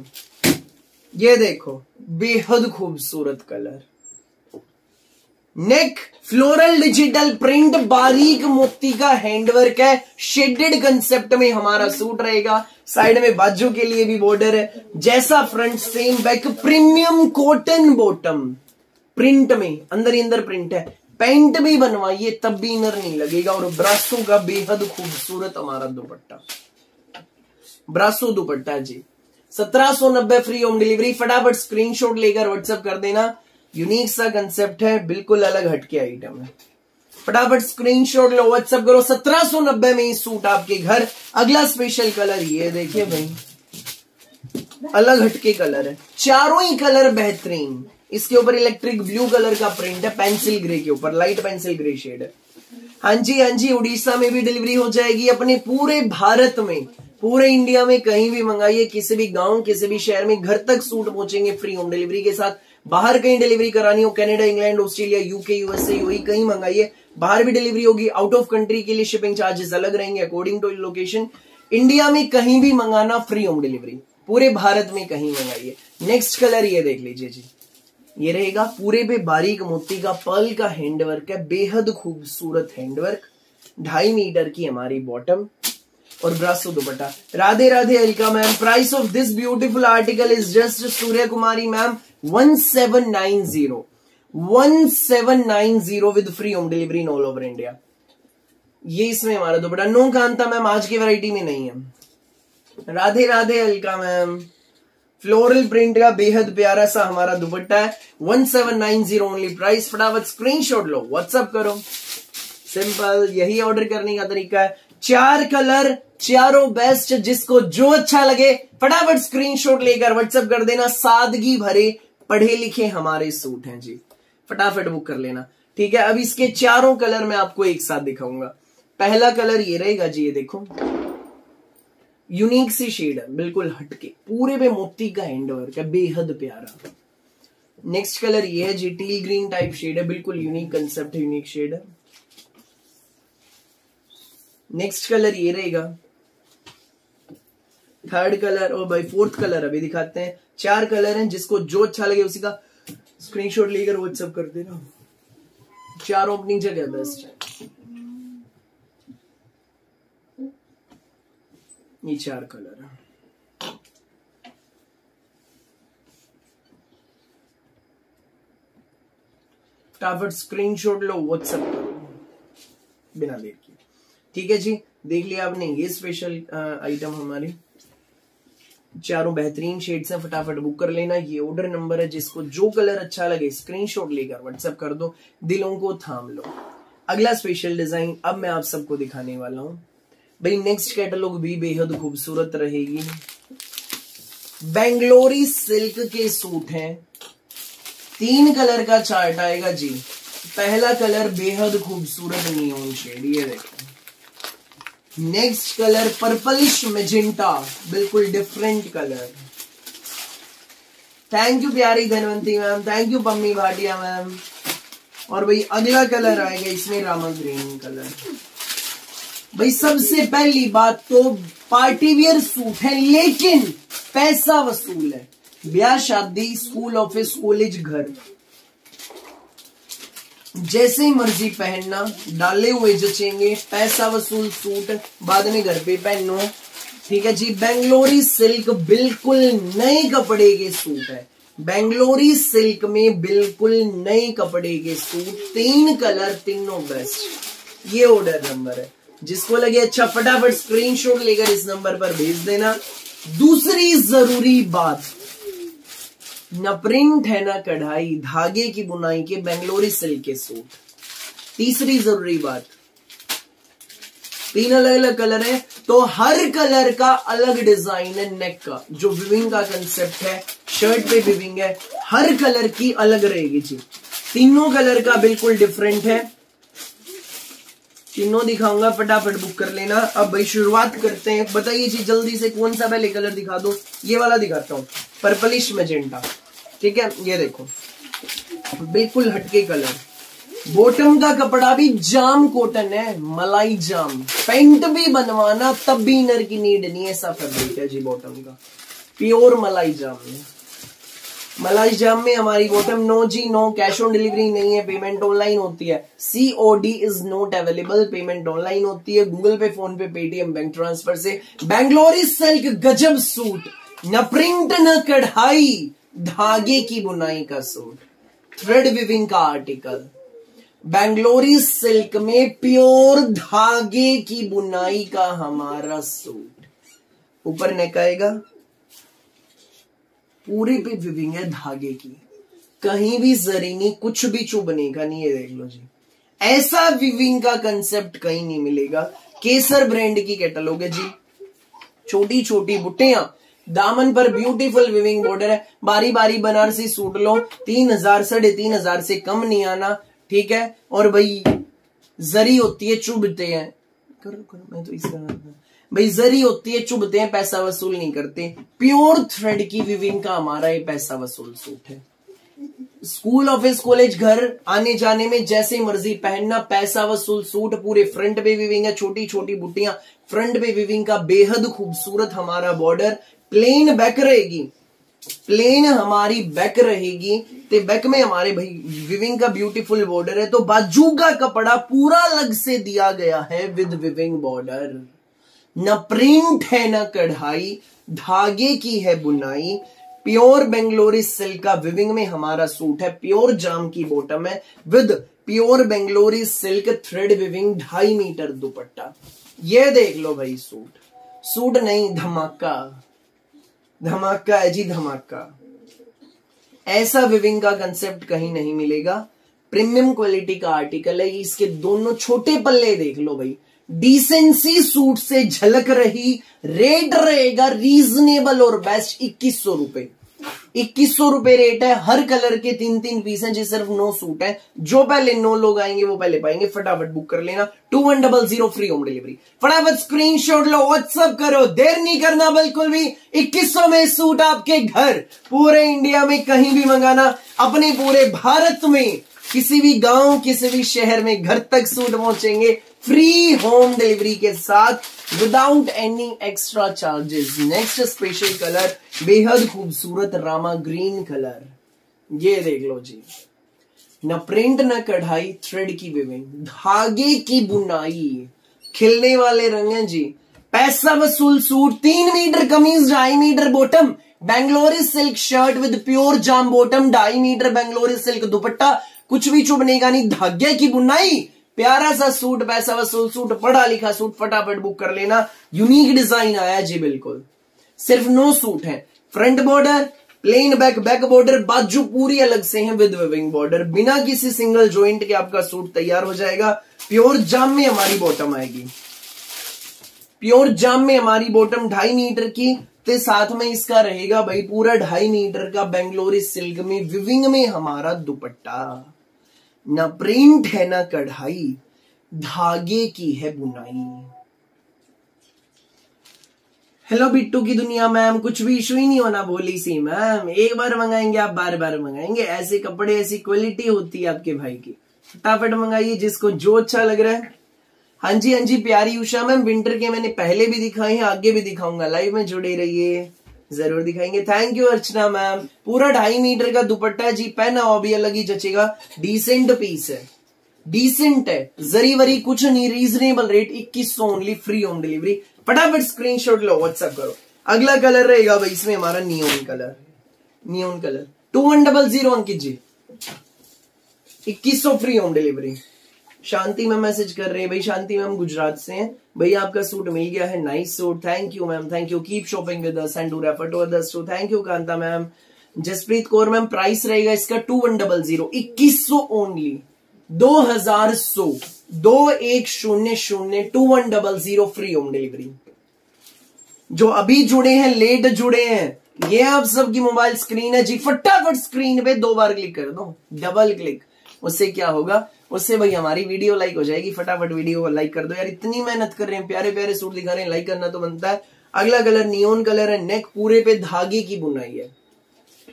ये देखो बेहद खूबसूरत कलर, नेक फ्लोरल डिजिटल प्रिंट, बारीक मोती का हैंडवर्क है, शेडेड कंसेप्ट में हमारा सूट रहेगा। साइड में बाजू के लिए भी बॉर्डर है, जैसा front same back, premium cotton bottom, print में अंदर ही अंदर प्रिंट है। पैंट भी बनवाइए तब भी इनर नहीं लगेगा। और ब्रासो का बेहद खूबसूरत हमारा दुपट्टा, ब्रासो दुपट्टा जी, 1790 फ्री होम डिलीवरी। फटाफट स्क्रीनशॉट लेकर व्हाट्सएप कर देना, यूनिक सा कंसेप्ट है, बिल्कुल अलग हटके आइटम है। फटाफट स्क्रीनशॉट लो, व्हाट्सएप करो, 1790 में ही सूट आपके घर। अगला स्पेशल कलर ये देखिए भाई, अलग हटके कलर है, चारों ही कलर बेहतरीन। इसके ऊपर इलेक्ट्रिक ब्लू कलर का प्रिंट है, पेंसिल ग्रे के ऊपर, लाइट पेंसिल ग्रे शेड है। हाँ जी, उड़ीसा में भी डिलीवरी हो जाएगी, अपने पूरे भारत में, पूरे इंडिया में कहीं भी मंगाइए, किसी भी गांव, किसी भी शहर में घर तक सूट पहुंचेंगे फ्री होम डिलीवरी के साथ। बाहर कहीं डिलीवरी करानी हो, Canada, England, Australia, UK, USA, UAE, कहीं मंगाइए, बाहर भी डिलीवरी होगी। आउट ऑफ कंट्री के लिए शिपिंग चार्जेस अलग रहेंगे अकॉर्डिंग टू लोकेशन। इंडिया में कहीं भी मंगाना फ्री होम डिलीवरी, पूरे भारत में कहीं मंगाइए। नेक्स्ट कलर ये देख लीजिए जी, ये रहेगा पूरे पे बारीक मोती का पर्ल का हैंडवर्क है, बेहद खूबसूरत हैंडवर्क, 2.5 मीटर की हमारी बॉटम और Brasso dupatta. Radhe Radhe Alka ma'am, price of this beautiful article is just Surya Kumari ma'am 1790, 1790 with free home delivery in all over India. ये इसमें हमारा दुपट्टा। नो कांता मैम आज की वैरायटी में नहीं है। Radhe Radhe Alka ma'am, floral print का बेहद प्यारा सा हमारा दुपट्टा है, 1790 ओनली प्राइस। फटाफट स्क्रीनशॉट लो, व्हाट्सएप करो, सिंपल यही ऑर्डर करने का तरीका है। 4 कलर, चारों बेस्ट, जिसको जो अच्छा लगे फटाफट स्क्रीनशॉट लेकर व्हाट्सएप कर देना। सादगी भरे पढ़े लिखे हमारे सूट हैं जी, फटाफट बुक कर लेना, ठीक है। अब इसके चारों कलर मैं आपको एक साथ दिखाऊंगा। पहला कलर ये रहेगा जी, ये देखो यूनिक सी शेड है, बिल्कुल हटके, पूरे पे मोती का हैंडवर्क है, बेहद प्यारा। नेक्स्ट कलर ये है जी, टील ग्रीन टाइप शेड है, बिल्कुल यूनिक कंसेप्ट है, यूनिक शेड है। नेक्स्ट कलर ये रहेगा, थर्ड कलर और भाई फोर्थ कलर अभी दिखाते हैं। 4 कलर हैं, जिसको जो अच्छा लगे उसी का स्क्रीनशॉट लेकर व्हाट्सएप कर देना। चारों अपनी जगह बेस्ट है। ये 4 कलर है। फटाफट स्क्रीनशॉट लो, व्हाट्सएप करो बिना देर के। ठीक है जी, देख लिया आपने ये स्पेशल आइटम हमारी, चारों बेहतरीन शेड्स हैं, फटाफट बुक कर लेना। ये ऑर्डर नंबर है, जिसको जो कलर अच्छा लगे स्क्रीनशॉट लेकर व्हाट्सएप कर दो, दिलों को थाम लो। अगला स्पेशल डिजाइन अब मैं आप सबको दिखाने वाला हूं भाई। नेक्स्ट कैटलॉग भी बेहद खूबसूरत रहेगी। बेंगलोरी सिल्क के सूट हैं, 3 कलर का चार्ट आएगा जी। पहला कलर बेहद खूबसूरत नियॉन शेड, ये देखो। नेक्स्ट कलर पर्पलिश मैजेंटा, बिल्कुल डिफरेंट कलर। थैंक यू प्यारी Dhanwanti ma'am, thank you Pammi Bhatia ma'am. और भाई अगला कलर आएगा इसमें रामा ग्रीन कलर। भाई सबसे पहली बात तो पार्टी वियर सूट है, लेकिन पैसा वसूल है। ब्याह शादी, स्कूल ऑफिस कॉलेज घर, जैसे ही मर्जी पहनना, डाले हुए जचेंगे। पैसा वसूल सूट, बाद में घर पे पहनो, ठीक है जी। बेंगलोरी सिल्क बिल्कुल नए कपड़े के सूट है। बेंगलोरी सिल्क में बिल्कुल नए कपड़े के सूट, 3 कलर, तीनों बेस्ट। ये ऑर्डर नंबर है, जिसको लगे अच्छा फटाफट स्क्रीनशॉट लेकर इस नंबर पर भेज देना। दूसरी जरूरी बात, न प्रिंट है न कढ़ाई, धागे की बुनाई के बेंगलोरी सिल्क के सूट। तीसरी जरूरी बात, 3 अलग अलग कलर है, तो हर कलर का अलग डिजाइन है। नेक का जो विविंग का कंसेप्ट है, शर्ट पे विविंग है, हर कलर की अलग रहेगी जी। तीनों कलर का बिल्कुल डिफरेंट है, तीनों दिखाऊंगा, फटाफट बुक कर लेना। अब भाई शुरुआत करते हैं, बताइए जी जल्दी से कौन सा पहले कलर दिखा दो। ये वाला दिखाता हूं, पर्पलिश मैजेंटा, ठीक है। ये देखो बिल्कुल हटके कलर। बॉटम का कपड़ा भी जाम कॉटन है, मलाई जाम। पैंट भी बनवाना तब भी इनर की नीड नहीं है, ऐसा फैब्रिक है जी बॉटम का, प्योर मलाई जाम है। मलाई जाम में हमारी बॉटम, नो जी नो, कैश ऑन डिलीवरी नहीं है, पेमेंट ऑनलाइन होती है। COD is not available, payment online होती है, गूगल पे, फोन पे, पेटीएम, बैंक ट्रांसफर से। बेंगलोरी सिल्क गजब सूट, न प्रिंट न कढ़ाई, धागे की बुनाई का सूट, थ्रेड विविंग का आर्टिकल। बेंगलोरी सिल्क में प्योर धागे की बुनाई का हमारा सूट। ऊपर नेक आएगा, पूरी पे विविंग है धागे की, कहीं भी जरी नहीं, कुछ भी चुभने का नहीं। ये देख लो जी, ऐसा विविंग का कंसेप्ट कहीं नहीं मिलेगा। केसर ब्रांड की कैटलॉग है जी। छोटी छोटी बुट्टियां, दामन पर ब्यूटीफुल विविंग बॉर्डर है। बारी बारी बनारसी सूट लो, 3000 3,500 से कम नहीं आना, ठीक है। और भाई जरी होती है, चुभते हैं, करो मैं तो इसका भाई जरी होती है, चुभते हैं, पैसा वसूल नहीं करते। प्योर थ्रेड की विविंग का हमारा ये पैसा वसूल सूट है। स्कूल ऑफिस कॉलेज घर आने जाने में जैसे मर्जी पहनना, पैसा वसूल सूट। पूरे फ्रंट पे विविंग है, छोटी छोटी बुट्टियां, फ्रंट पे विविंग का बेहद खूबसूरत हमारा बॉर्डर। प्लेन बैक रहेगी, प्लेन हमारी बैक रहेगी, तो बैक में हमारे भाई विविंग का ब्यूटीफुल बॉर्डर है। तो बाजू का कपड़ा पूरा अलग से दिया गया है विद विविंग बॉर्डर। न प्रिंट है न कढ़ाई, धागे की है बुनाई। प्योर बेंगलोरी सिल्क का विविंग में हमारा सूट है। प्योर जाम की बॉटम है with pure Bangalori silk thread weaving, 2.5 metre dupatta. ये देख लो भाई सूट, सूट नहीं धमाका, धमाका है जी धमाका। ऐसा विविंग का कंसेप्ट कहीं नहीं मिलेगा। प्रीमियम क्वालिटी का आर्टिकल है। इसके दोनों छोटे पल्ले देख लो भाई, डिसेंसी सूट से झलक रही। रेट रहेगा रीजनेबल और बेस्ट 2100 रुपए। 2100 रुपए रेट है। हर कलर के 3-3 पीस हैं जी, सिर्फ 9 सूट है। जो पहले 9 लोग आएंगे वो पहले पाएंगे। फटाफट बुक कर लेना, 2100 फ्री होम डिलीवरी। फटाफट स्क्रीनशॉट लो, व्हाट्सएप करो, देर नहीं करना बिल्कुल भी। 2100 में सूट आपके घर, पूरे इंडिया में कहीं भी मंगाना, अपने पूरे भारत में किसी भी गांव, किसी भी शहर में घर तक सूट पहुंचेंगे फ्री होम डिलीवरी के साथ, without any extra charges. Next special colour, बेहद खूबसूरत रामा ग्रीन कलर। ये देख लो जी, न प्रिंट न कढ़ाई, थ्रेड की विविंग, धागे की बुनाई, खिलने वाले रंग हैं जी। पैसा वसूल सूट, 3 मीटर कमीज, 2.5 metre bottom, Bangalori silk shirt with pure जाम bottom, 2.5 metre Bangalori silk dupatta, कुछ भी चुभने का नहीं, धागे की बुनाई, प्यारा सा सूट, पैसा वसूल सूट, पढ़ा लिखा सूट, फटाफट बुक कर लेना। यूनिक डिजाइन आया जी, बिल्कुल सिर्फ 9 सूट है। Front border, plane back, back border, बाजू पूरी अलग से है विद विविंग बॉर्डर। बिना किसी सिंगल जॉइंट के आपका सूट तैयार हो जाएगा। प्योर जाम में हमारी बॉटम आएगी, प्योर जाम में हमारी बॉटम 2.5 मीटर की, तो साथ में इसका रहेगा भाई पूरा 2.5 मीटर का बेंगलोरी सिल्क में विविंग में हमारा दुपट्टा। ना प्रिंट है ना कढ़ाई, धागे की है बुनाई। हेलो बिट्टू की दुनिया मैम, कुछ भी इशू ही नहीं होना बोली सी मैम, एक बार मंगाएंगे आप बार बार मंगाएंगे। ऐसे कपड़े, ऐसी क्वालिटी होती है आपके भाई की। फटाफट मंगाइए जिसको जो अच्छा लग रहा है। हाँ जी हाँ जी प्यारी उषा मैम, विंटर के मैंने पहले भी दिखाए हैं, आगे भी दिखाऊंगा, लाइव में जुड़े रहिए, जरूर दिखाएंगे। Thank you Archana ma'am. पूरा 2.5 मीटर का दुपट्टा है जी, पहना हो भी अलग ही जचेगा। डिसेंट पीस है, डिसेंट है, जरी वरी कुछ नहीं, reasonable rate 2100 only, free home delivery. फटाफट स्क्रीनशॉट लो, व्हाट्सएप करो। अगला कलर रहेगा भाई इसमें हमारा neon colour, neon colour 2100 on कीजिए, 2100 फ्री होम डिलीवरी। शांति मैम मैसेज कर रहे हैं भाई, शांति मैम गुजरात से हैं भाई, आपका सूट मिल गया है, nice suit, thank you ma'am, thank you, keep shopping with us and do refer to others too, thank you Kanta ma'am. Jaspreet Kaur ma'am, price रहेगा इसका 2100, 2100 ओनली, 2100, 2100, 2100 फ्री होम डिलीवरी। जो अभी जुड़े हैं, लेट जुड़े हैं, ये आप सबकी मोबाइल स्क्रीन है जी, फटाफट स्क्रीन पे 2 बार क्लिक कर दो, डबल क्लिक। उससे क्या होगा, उससे भाई हमारी वीडियो लाइक हो जाएगी। फटाफट वीडियो को लाइक कर दो यार, इतनी मेहनत कर रहे हैं, प्यारे प्यारे सूट दिखा रहे हैं, लाइक करना तो बनता है। अगला कलर नियोन कलर है, नेक पूरे पे धागे की बुनाई है,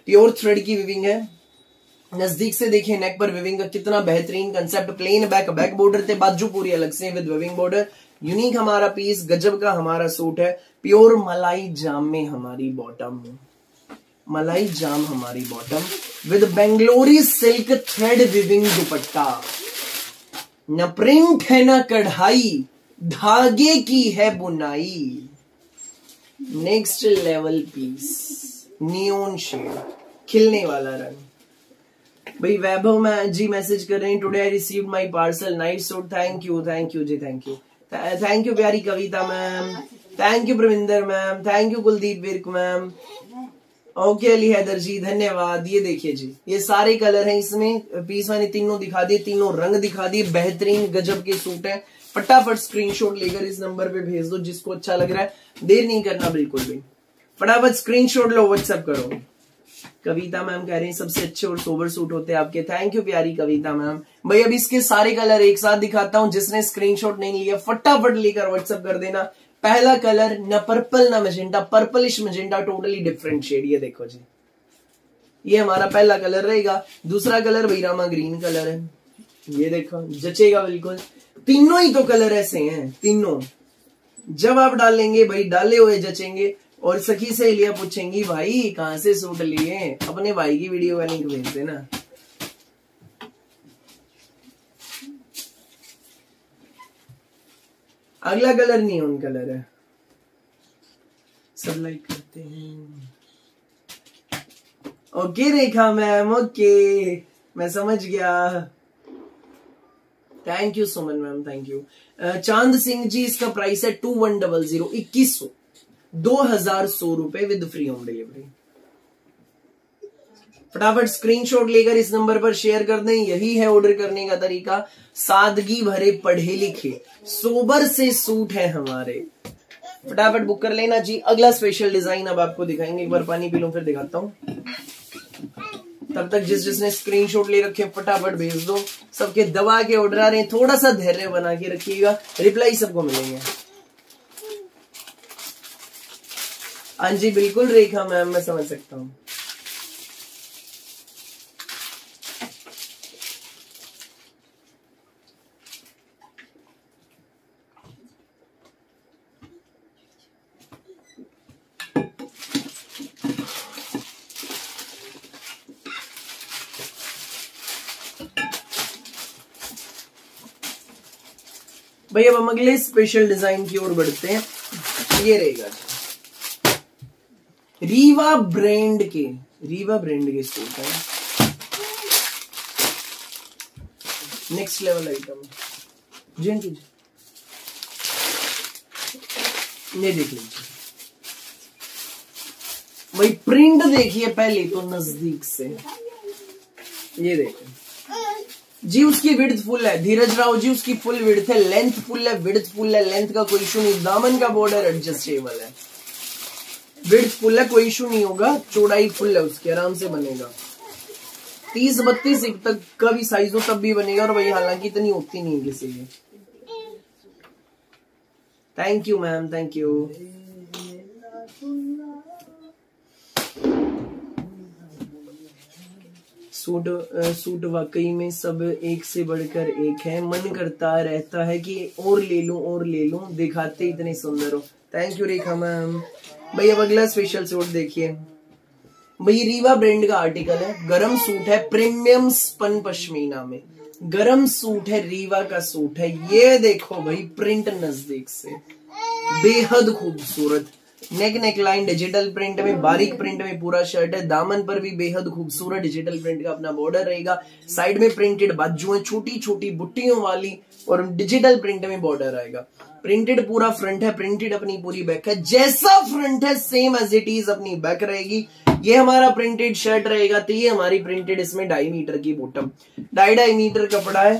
प्योर थ्रेड की विविंग है। नजदीक से देखिए नेक पर विविंग का कितना बेहतरीन concept, plane back, back border थे, बाजू पूरी अलग से विद विविंग बॉर्डर। यूनिक हमारा पीस, गजब का हमारा सूट है। प्योर मलाई जाम में हमारी बॉटम, मलाई जाम हमारी bottom with Bangalori silk thread weaving dupatta. न प्रिंट है न कढ़ाई, धागे की है बुनाई। Next level piece, neon shade, खिलने वाला रंग। भाई वैभव में जी मैसेज कर रहे हैं, today I received my parcel, nice suit, thank you जी, थैंक यू, थैंक यू प्यारी Kavita ma'am, thank you Pravinder ma'am, thank you Kuldeep Virk ma'am, okay Ali Haider ji धन्यवाद। ये देखिए जी, ये सारे कलर हैं इसमें, पीस मैंने तीनों दिखा दिए, तीनों रंग दिखा दिए, बेहतरीन गजब के सूट है। फटाफट स्क्रीनशॉट लेकर इस नंबर पे भेज दो जिसको अच्छा लग रहा है, देर नहीं करना बिल्कुल भी, फटाफट स्क्रीनशॉट लो, व्हाट्सएप करो। कविता मैम कह रहे हैं सबसे अच्छे और सोबर सूट होते हैं आपके, थैंक यू प्यारी कविता मैम। भाई अब इसके सारे कलर एक साथ दिखाता हूं, जिसने स्क्रीनशॉट नहीं लिया फटाफट लेकर व्हाट्सएप कर देना। पहला कलर न पर्पल न magenta, purplish magenta, totally different shade, ये देखो जी, ये हमारा पहला कलर रहेगा। दूसरा कलर भाई रामा ग्रीन कलर है, ये देखो जचेगा बिल्कुल। तीनों ही तो कलर ऐसे हैं, तीनों जब आप डालेंगे भाई डाले हुए जचेंगे। और सखी सहेलियां पूछेंगी भाई कहां से सूट लिए, अपने भाई की वीडियो का लिंक भेज देना। अगला कलर नियोन कलर है, सब लाइक करते हैं। ओके रेखा मैम, ओके मैं समझ गया, thank you Suman ma'am, thank you. चांद सिंह जी, इसका प्राइस है 2100, 2100, 2100 रुपए विद फ्री होम डिलीवरी। फटाफट स्क्रीनशॉट लेकर इस नंबर पर शेयर कर दें, यही है ऑर्डर करने का तरीका। सादगी भरे पढ़े लिखे सोबर से सूट है हमारे, फटाफट बुक कर लेना जी। अगला स्पेशल डिजाइन अब आपको दिखाएंगे, एक बार पानी पी लूं फिर दिखाता हूं। तब तक जिसने स्क्रीनशॉट ले रखे फटाफट भेज दो, सबके दबा के ऑर्डर आ रहे हैं, थोड़ा सा धैर्य बना के रखिएगा, रिप्लाई सबको मिलेंगे। हाँ जी बिल्कुल रेखा मैम, मैं समझ सकता हूं। भाई अब हम अगले स्पेशल डिजाइन की ओर बढ़ते हैं। ये रहेगा रीवा ब्रांड के सूट है, नेक्स्ट लेवल आइटम। जी आंटी जी, ये देख लीजिए भाई, प्रिंट देखिए पहले तो नजदीक से, ये देखिए जी, उसकी विड्थ फुल है धीरज राव जी, उसकी फुल विड्थ है, लेंथ फुल है, विड्थ फुल है, लेंथ का कोई इशू नहीं, दामन का बॉर्डर एडजस्टेबल है, विड्थ फुल है, कोई इशू नहीं होगा, चौड़ाई फुल है उसकी, आराम से बनेगा, 30-32 तक का भी साइज हो तब भी बनेगा, और भाई हालांकि इतनी होती नहीं किसी की। Thank you ma'am, thank you. Suit वाकई में सब एक से बढ़कर एक है, मन करता रहता है कि और ले लूं, दिखाते इतने सुंदर हो। Thank you Rekha ma'am. भाई अब अगला स्पेशल सूट देखिए भाई, रीवा ब्रांड का आर्टिकल है, गरम सूट है, प्रीमियम स्पन पश्मीना में, गरम सूट है, रीवा का सूट है, ये देखो भाई प्रिंट नजदीक से, बेहद खूबसूरत, नेक लाइन डिजिटल प्रिंट में, बारीक प्रिंट में पूरा शर्ट है, दामन पर भी बेहद खूबसूरत डिजिटल प्रिंट का अपना बॉर्डर रहेगा, साइड में प्रिंटेड बाजुएं छोटी छोटी बुट्टियों वाली, और डिजिटल प्रिंट में बॉर्डर आएगा, प्रिंटेड पूरा फ्रंट है, प्रिंटेड अपनी पूरी बैक है, जैसा फ्रंट है सेम एज इट इज अपनी बैक रहेगी। ये हमारा प्रिंटेड शर्ट रहेगा, तो ये हमारी प्रिंटेड, इसमें 2.5 मीटर की बॉटम, 2.5 मीटर कपड़ा है,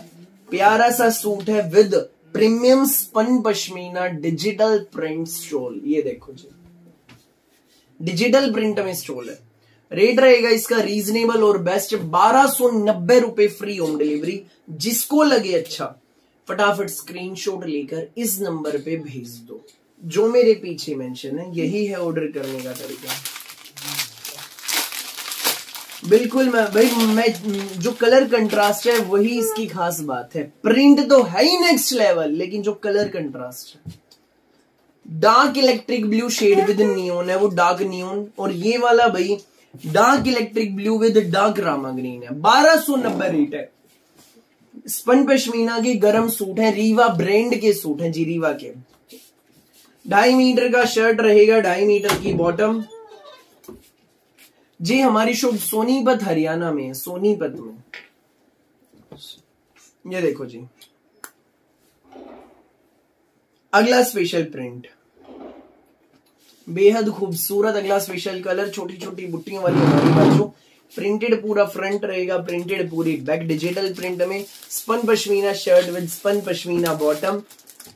प्यारा सा सूट है with premium spun pashmina digital print stole, ये देखो जी डिजिटल प्रिंट में स्टोल है। रेट रहेगा इसका रीजनेबल और बेस्ट 1290 रुपए, फ्री होम डिलीवरी। जिसको लगे अच्छा फटाफट स्क्रीनशॉट लेकर इस नंबर पे भेज दो जो मेरे पीछे मेंशन है, यही है ऑर्डर करने का तरीका। बिल्कुल मैं जो कलर कंट्रास्ट है वही इसकी खास बात है, प्रिंट तो है ही नेक्स्ट लेवल, लेकिन जो कलर कंट्रास्ट है, dark electric blue shade with neon है, वो डार्क नियोन, और ये वाला भाई dark electric blue with dark rama green है, 1290 रेट है। स्पन पश्मीना के गरम सूट है, रीवा ब्रांड के सूट हैं जी, रीवा के, 2.5 मीटर का शर्ट रहेगा, 2.5 मीटर की बॉटम जी। हमारी शॉप सोनीपत हरियाणा में है, सोनीपत में, ये देखो जी। अगला स्पेशल प्रिंट बेहद खूबसूरत, अगला स्पेशल कलर, छोटी छोटी बुट्टियों वाली हमारी बाजू, प्रिंटेड पूरा फ्रंट रहेगा, प्रिंटेड पूरी बैक डिजिटल प्रिंट में, spun pashmina shirt with spun pashmina bottom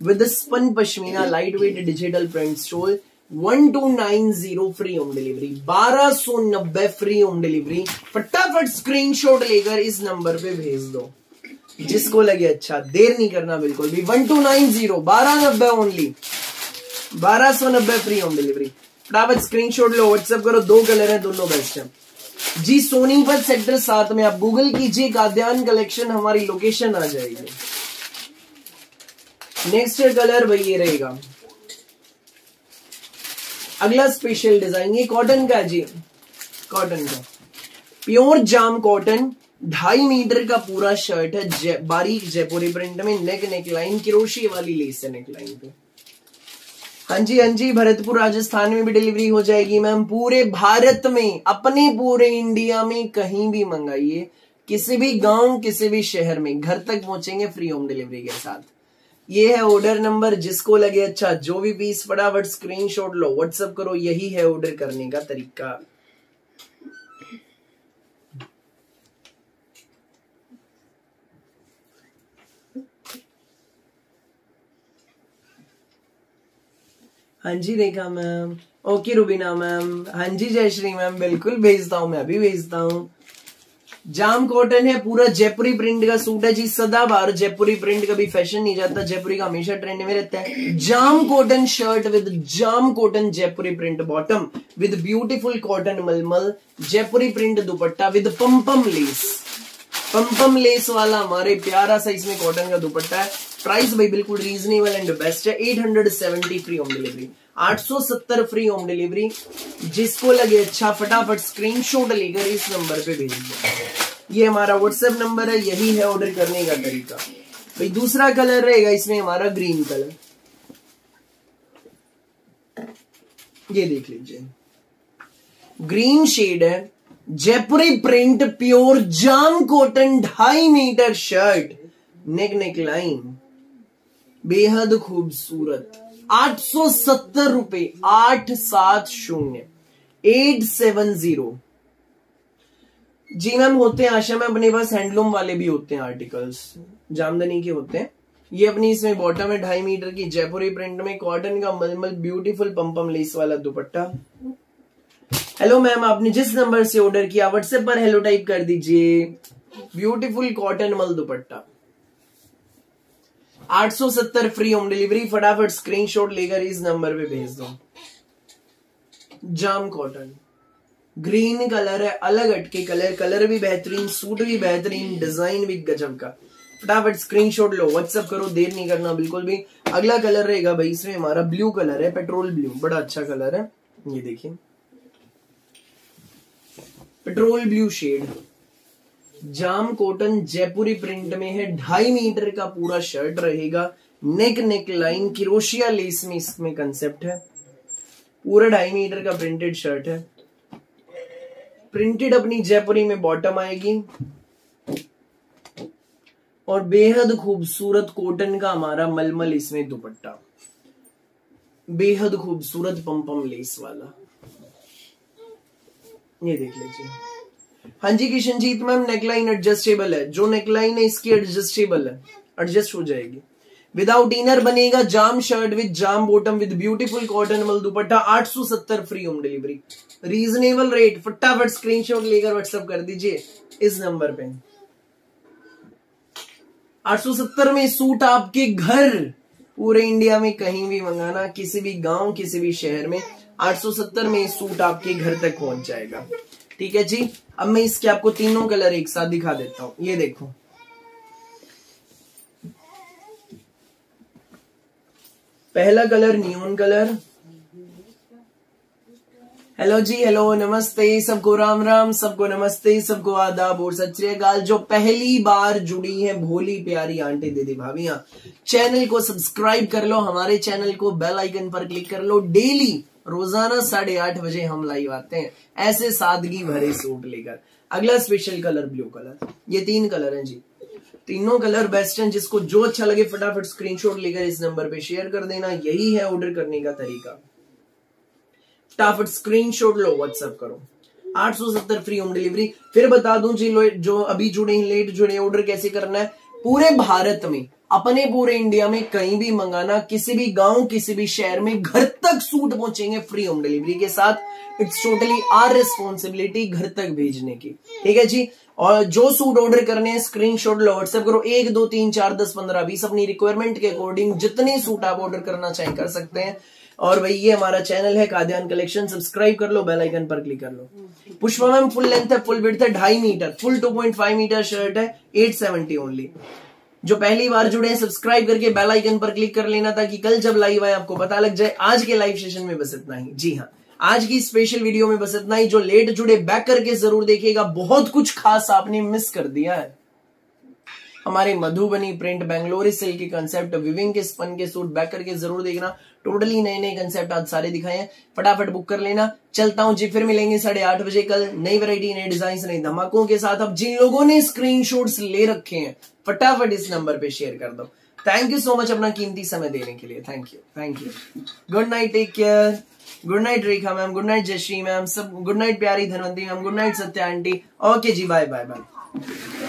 with spun pashmina light weight digital print stole, 1290 free home delivery, 1290 free home delivery. फटाफट स्क्रीनशॉट लेकर इस नंबर पे भेज दो जिसको लगे अच्छा, देर नहीं करना बिल्कुल भी। 1290 1290 ओनली, 1290 फ्री होम डिलीवरी। फटाफट स्क्रीनशॉट लो, व्हाट्सएप करो, 2 कलर है, दोनों बेस्ट है जी। सोनीपत सेक्टर 7 में आप गूगल कीजिए काद्यान कलेक्शन, हमारी लोकेशन आ जाएगी। नेक्स्ट कलर भाई ये रहेगा, अगला स्पेशल डिजाइन, ये कॉटन का जी, कॉटन का प्योर जाम कॉटन, 2.5 मीटर का पूरा शर्ट है, बारीक जयपुरी प्रिंट में, नेक लाइन किरोशी वाली लेस है नेक लाइन पे। हाँ जी, भरतपुर राजस्थान में भी डिलीवरी हो जाएगी मैम, पूरे भारत में, अपने पूरे इंडिया में कहीं भी मंगाइए, किसी भी गांव किसी भी शहर में घर तक पहुंचेंगे फ्री होम डिलीवरी के साथ। ये है ऑर्डर नंबर, जिसको लगे अच्छा, जो भी पीस फटाफट स्क्रीनशॉट लो, व्हाट्सएप करो, यही है ऑर्डर करने का तरीका। हाँ जी रेखा मैम, ओके रुबीना मैम, हाँ जी जयश्री मैम, बिल्कुल भेजता हूँ, मैं भी भेजता हूँ। जाम कॉटन है, पूरा जयपुरी प्रिंट का सूट है जी, सदाबहार जयपुरी प्रिंट कभी फैशन नहीं जाता, जयपुरी का हमेशा ट्रेंड में रहता है। जाम कॉटन शर्ट विद जाम cotton Jaipuri print bottom with beautiful cotton मलमल, Jaipuri print dupatta with pompom lace, pompom lace वाला हमारे प्यारा सा इसमें कॉटन का दुपट्टा है। प्राइस भाई बिल्कुल रीजनेबल एंड बेस्ट है, 870 free home delivery, 870 free home delivery. जिसको लगे अच्छा फटाफट स्क्रीनशॉट लेकर इस नंबर पे भेज दो, ये हमारा व्हाट्सएप नंबर है, यही है ऑर्डर करने का तरीका। भाई दूसरा कलर रहेगा इसमें हमारा ग्रीन कलर, ये देख लीजिए, ग्रीन शेड है, जयपुरी प्रिंट प्योर जाम cotton, 2.5 metre shirt, neck line, बेहद खूबसूरत 870 रुपए 870 जी मैम होते हैं आशा में अपने पास हैंडलूम वाले भी होते हैं आर्टिकल्स, जामदनी के होते हैं। ये अपनी इसमें बॉटम है 2.5 मीटर की जयपुरी प्रिंट में कॉटन का मलमल ब्यूटीफुल पम्पम लेस वाला दुपट्टा। हेलो मैम, आपने जिस नंबर से ऑर्डर किया व्हाट्सएप पर हेलो टाइप कर दीजिए। ब्यूटीफुल कॉटन मल दुपट्टा 870 फ्री होम डिलीवरी, फटाफट स्क्रीनशॉट लेकर इस नंबर पे भेज दो। जाम कॉटन ग्रीन कलर है, अलग हटके कलर भी बेहतरीन, सूट भी बेहतरीन, डिजाइन भी गजब का। फटाफट स्क्रीनशॉट लो, व्हाट्सएप करो, देर नहीं करना बिल्कुल भी। अगला कलर रहेगा भाई इसमें हमारा ब्लू कलर है, पेट्रोल ब्लू, बड़ा अच्छा कलर है। ये देखिए पेट्रोल ब्लू शेड, जाम कॉटन जयपुरी प्रिंट में है, 2.5 मीटर का पूरा शर्ट रहेगा। नेक लाइन किरोशिया लेस में इसमें कंसेप्ट है, पूरा 2.5 मीटर का प्रिंटेड शर्ट है। प्रिंटेड अपनी जयपुरी में बॉटम आएगी और बेहद खूबसूरत कॉटन का हमारा मलमल इसमें दुपट्टा, बेहद खूबसूरत पम्पम लेस वाला। ये देख लीजिए। हाँ जी किशनजीत मैम, नेकलाइन एडजस्टेबल है, जो नेकलाइन है इसकी एडजस्टेबल है, एडजस्ट हो जाएगी। विदाउट इनर बनेगा, जाम शर्ट विद जाम बॉटम विद ब्यूटीफुल कॉटन मल dupatta, 870 free home delivery, reasonable rate. फटाफट स्क्रीनशॉट लेकर व्हाट्सएप कर दीजिए इस नंबर पे। 870 में सूट आपके घर, पूरे इंडिया में कहीं भी मंगाना, किसी भी गांव किसी भी शहर में 870 में सूट आपके घर तक पहुंच जाएगा। ठीक है जी। अब मैं इसके आपको तीनों कलर एक साथ दिखा देता हूं। ये देखो, पहला कलर नियॉन कलर। हेलो जी, हेलो, नमस्ते, सबको राम राम, सबको नमस्ते, सबको आदाब और सत श्री अकाल। जो पहली बार जुड़ी है भोली प्यारी आंटी दीदी भाभियां, चैनल को सब्सक्राइब कर लो, हमारे चैनल को बेल आइकन पर क्लिक कर लो। डेली रोजाना 8:30 बजे हम लाइव आते हैं ऐसे सादगी भरे सूट लेकर। अगला स्पेशल कलर ब्लू कलर, ये 3 कलर हैं जी, तीनों कलर बेस्ट हैं। जिसको जो अच्छा लगे फटाफट स्क्रीनशॉट लेकर इस नंबर पे शेयर कर देना, यही है ऑर्डर करने का तरीका। फटाफट स्क्रीनशॉट लो, व्हाट्सएप करो। 870 फ्री होम डिलीवरी। फिर बता दूं जी, जो अभी जुड़े हैं, लेट जुड़े, ऑर्डर कैसे करना है। पूरे भारत में, अपने पूरे इंडिया में कहीं भी मंगाना, किसी भी गांव किसी भी शहर में घर तक सूट पहुंचेंगे फ्री होम डिलीवरी के साथ। इट्स टोटली आवर रिस्पॉन्सिबिलिटी घर तक भेजने की। ठीक है जी। और जो सूट ऑर्डर करने हैं स्क्रीनशॉट लो, व्हाट्सएप करो। 1 2 3 4 10 15 20 अपनी रिक्वायरमेंट के अकॉर्डिंग जितने सूट आप ऑर्डर करना चाहें कर सकते हैं। और भाई ये हमारा चैनल है कादियान कलेक्शन, सब्सक्राइब कर लो, बेल आइकन पर क्लिक कर लो। पुष्पा मैम फुल लेंथ है, फुल विड्थ है, 2.5 मीटर, फुल 2.5 मीटर शर्ट है, 870 ओनली। जो पहली बार जुड़े हैं सब्सक्राइब करके बेल आइकन पर क्लिक कर लेना, ताकि कल जब लाइव आए आपको पता लग जाए। आज के लाइव सेशन में बस इतना ही। जी हाँ, आज की स्पेशल वीडियो में बस इतना ही। जो लेट जुड़े बैक करके जरूर देखिएगा, बहुत कुछ खास आपने मिस कर दिया है। हमारे मधुबनी प्रिंट बेंगलोरी सिल्क के कंसेप्ट विविंग के स्पन के सूट बैक करके जरूर देखना। टोटली नए नए कंसेप्ट आज सारे दिखाए हैं, फटाफट बुक कर लेना। चलता हूं जी, फिर मिलेंगे 8:30 बजे कल नई वैरायटी, नए डिजाइन, नए धमाकों के साथ। अब जिन लोगों ने स्क्रीनशॉट्स ले रखे हैं फटाफट इस नंबर पे शेयर कर दो। थैंक यू सो मच अपना कीमती समय देने के लिए। Thank you, thank you. Good night, take care. Good night Rekha ma'am, good night Jayashree ma'am, सब गुड नाइट प्यारी Dhanwanti ma'am, good night Satya aunty. Okay जी, बाय बाय बाय।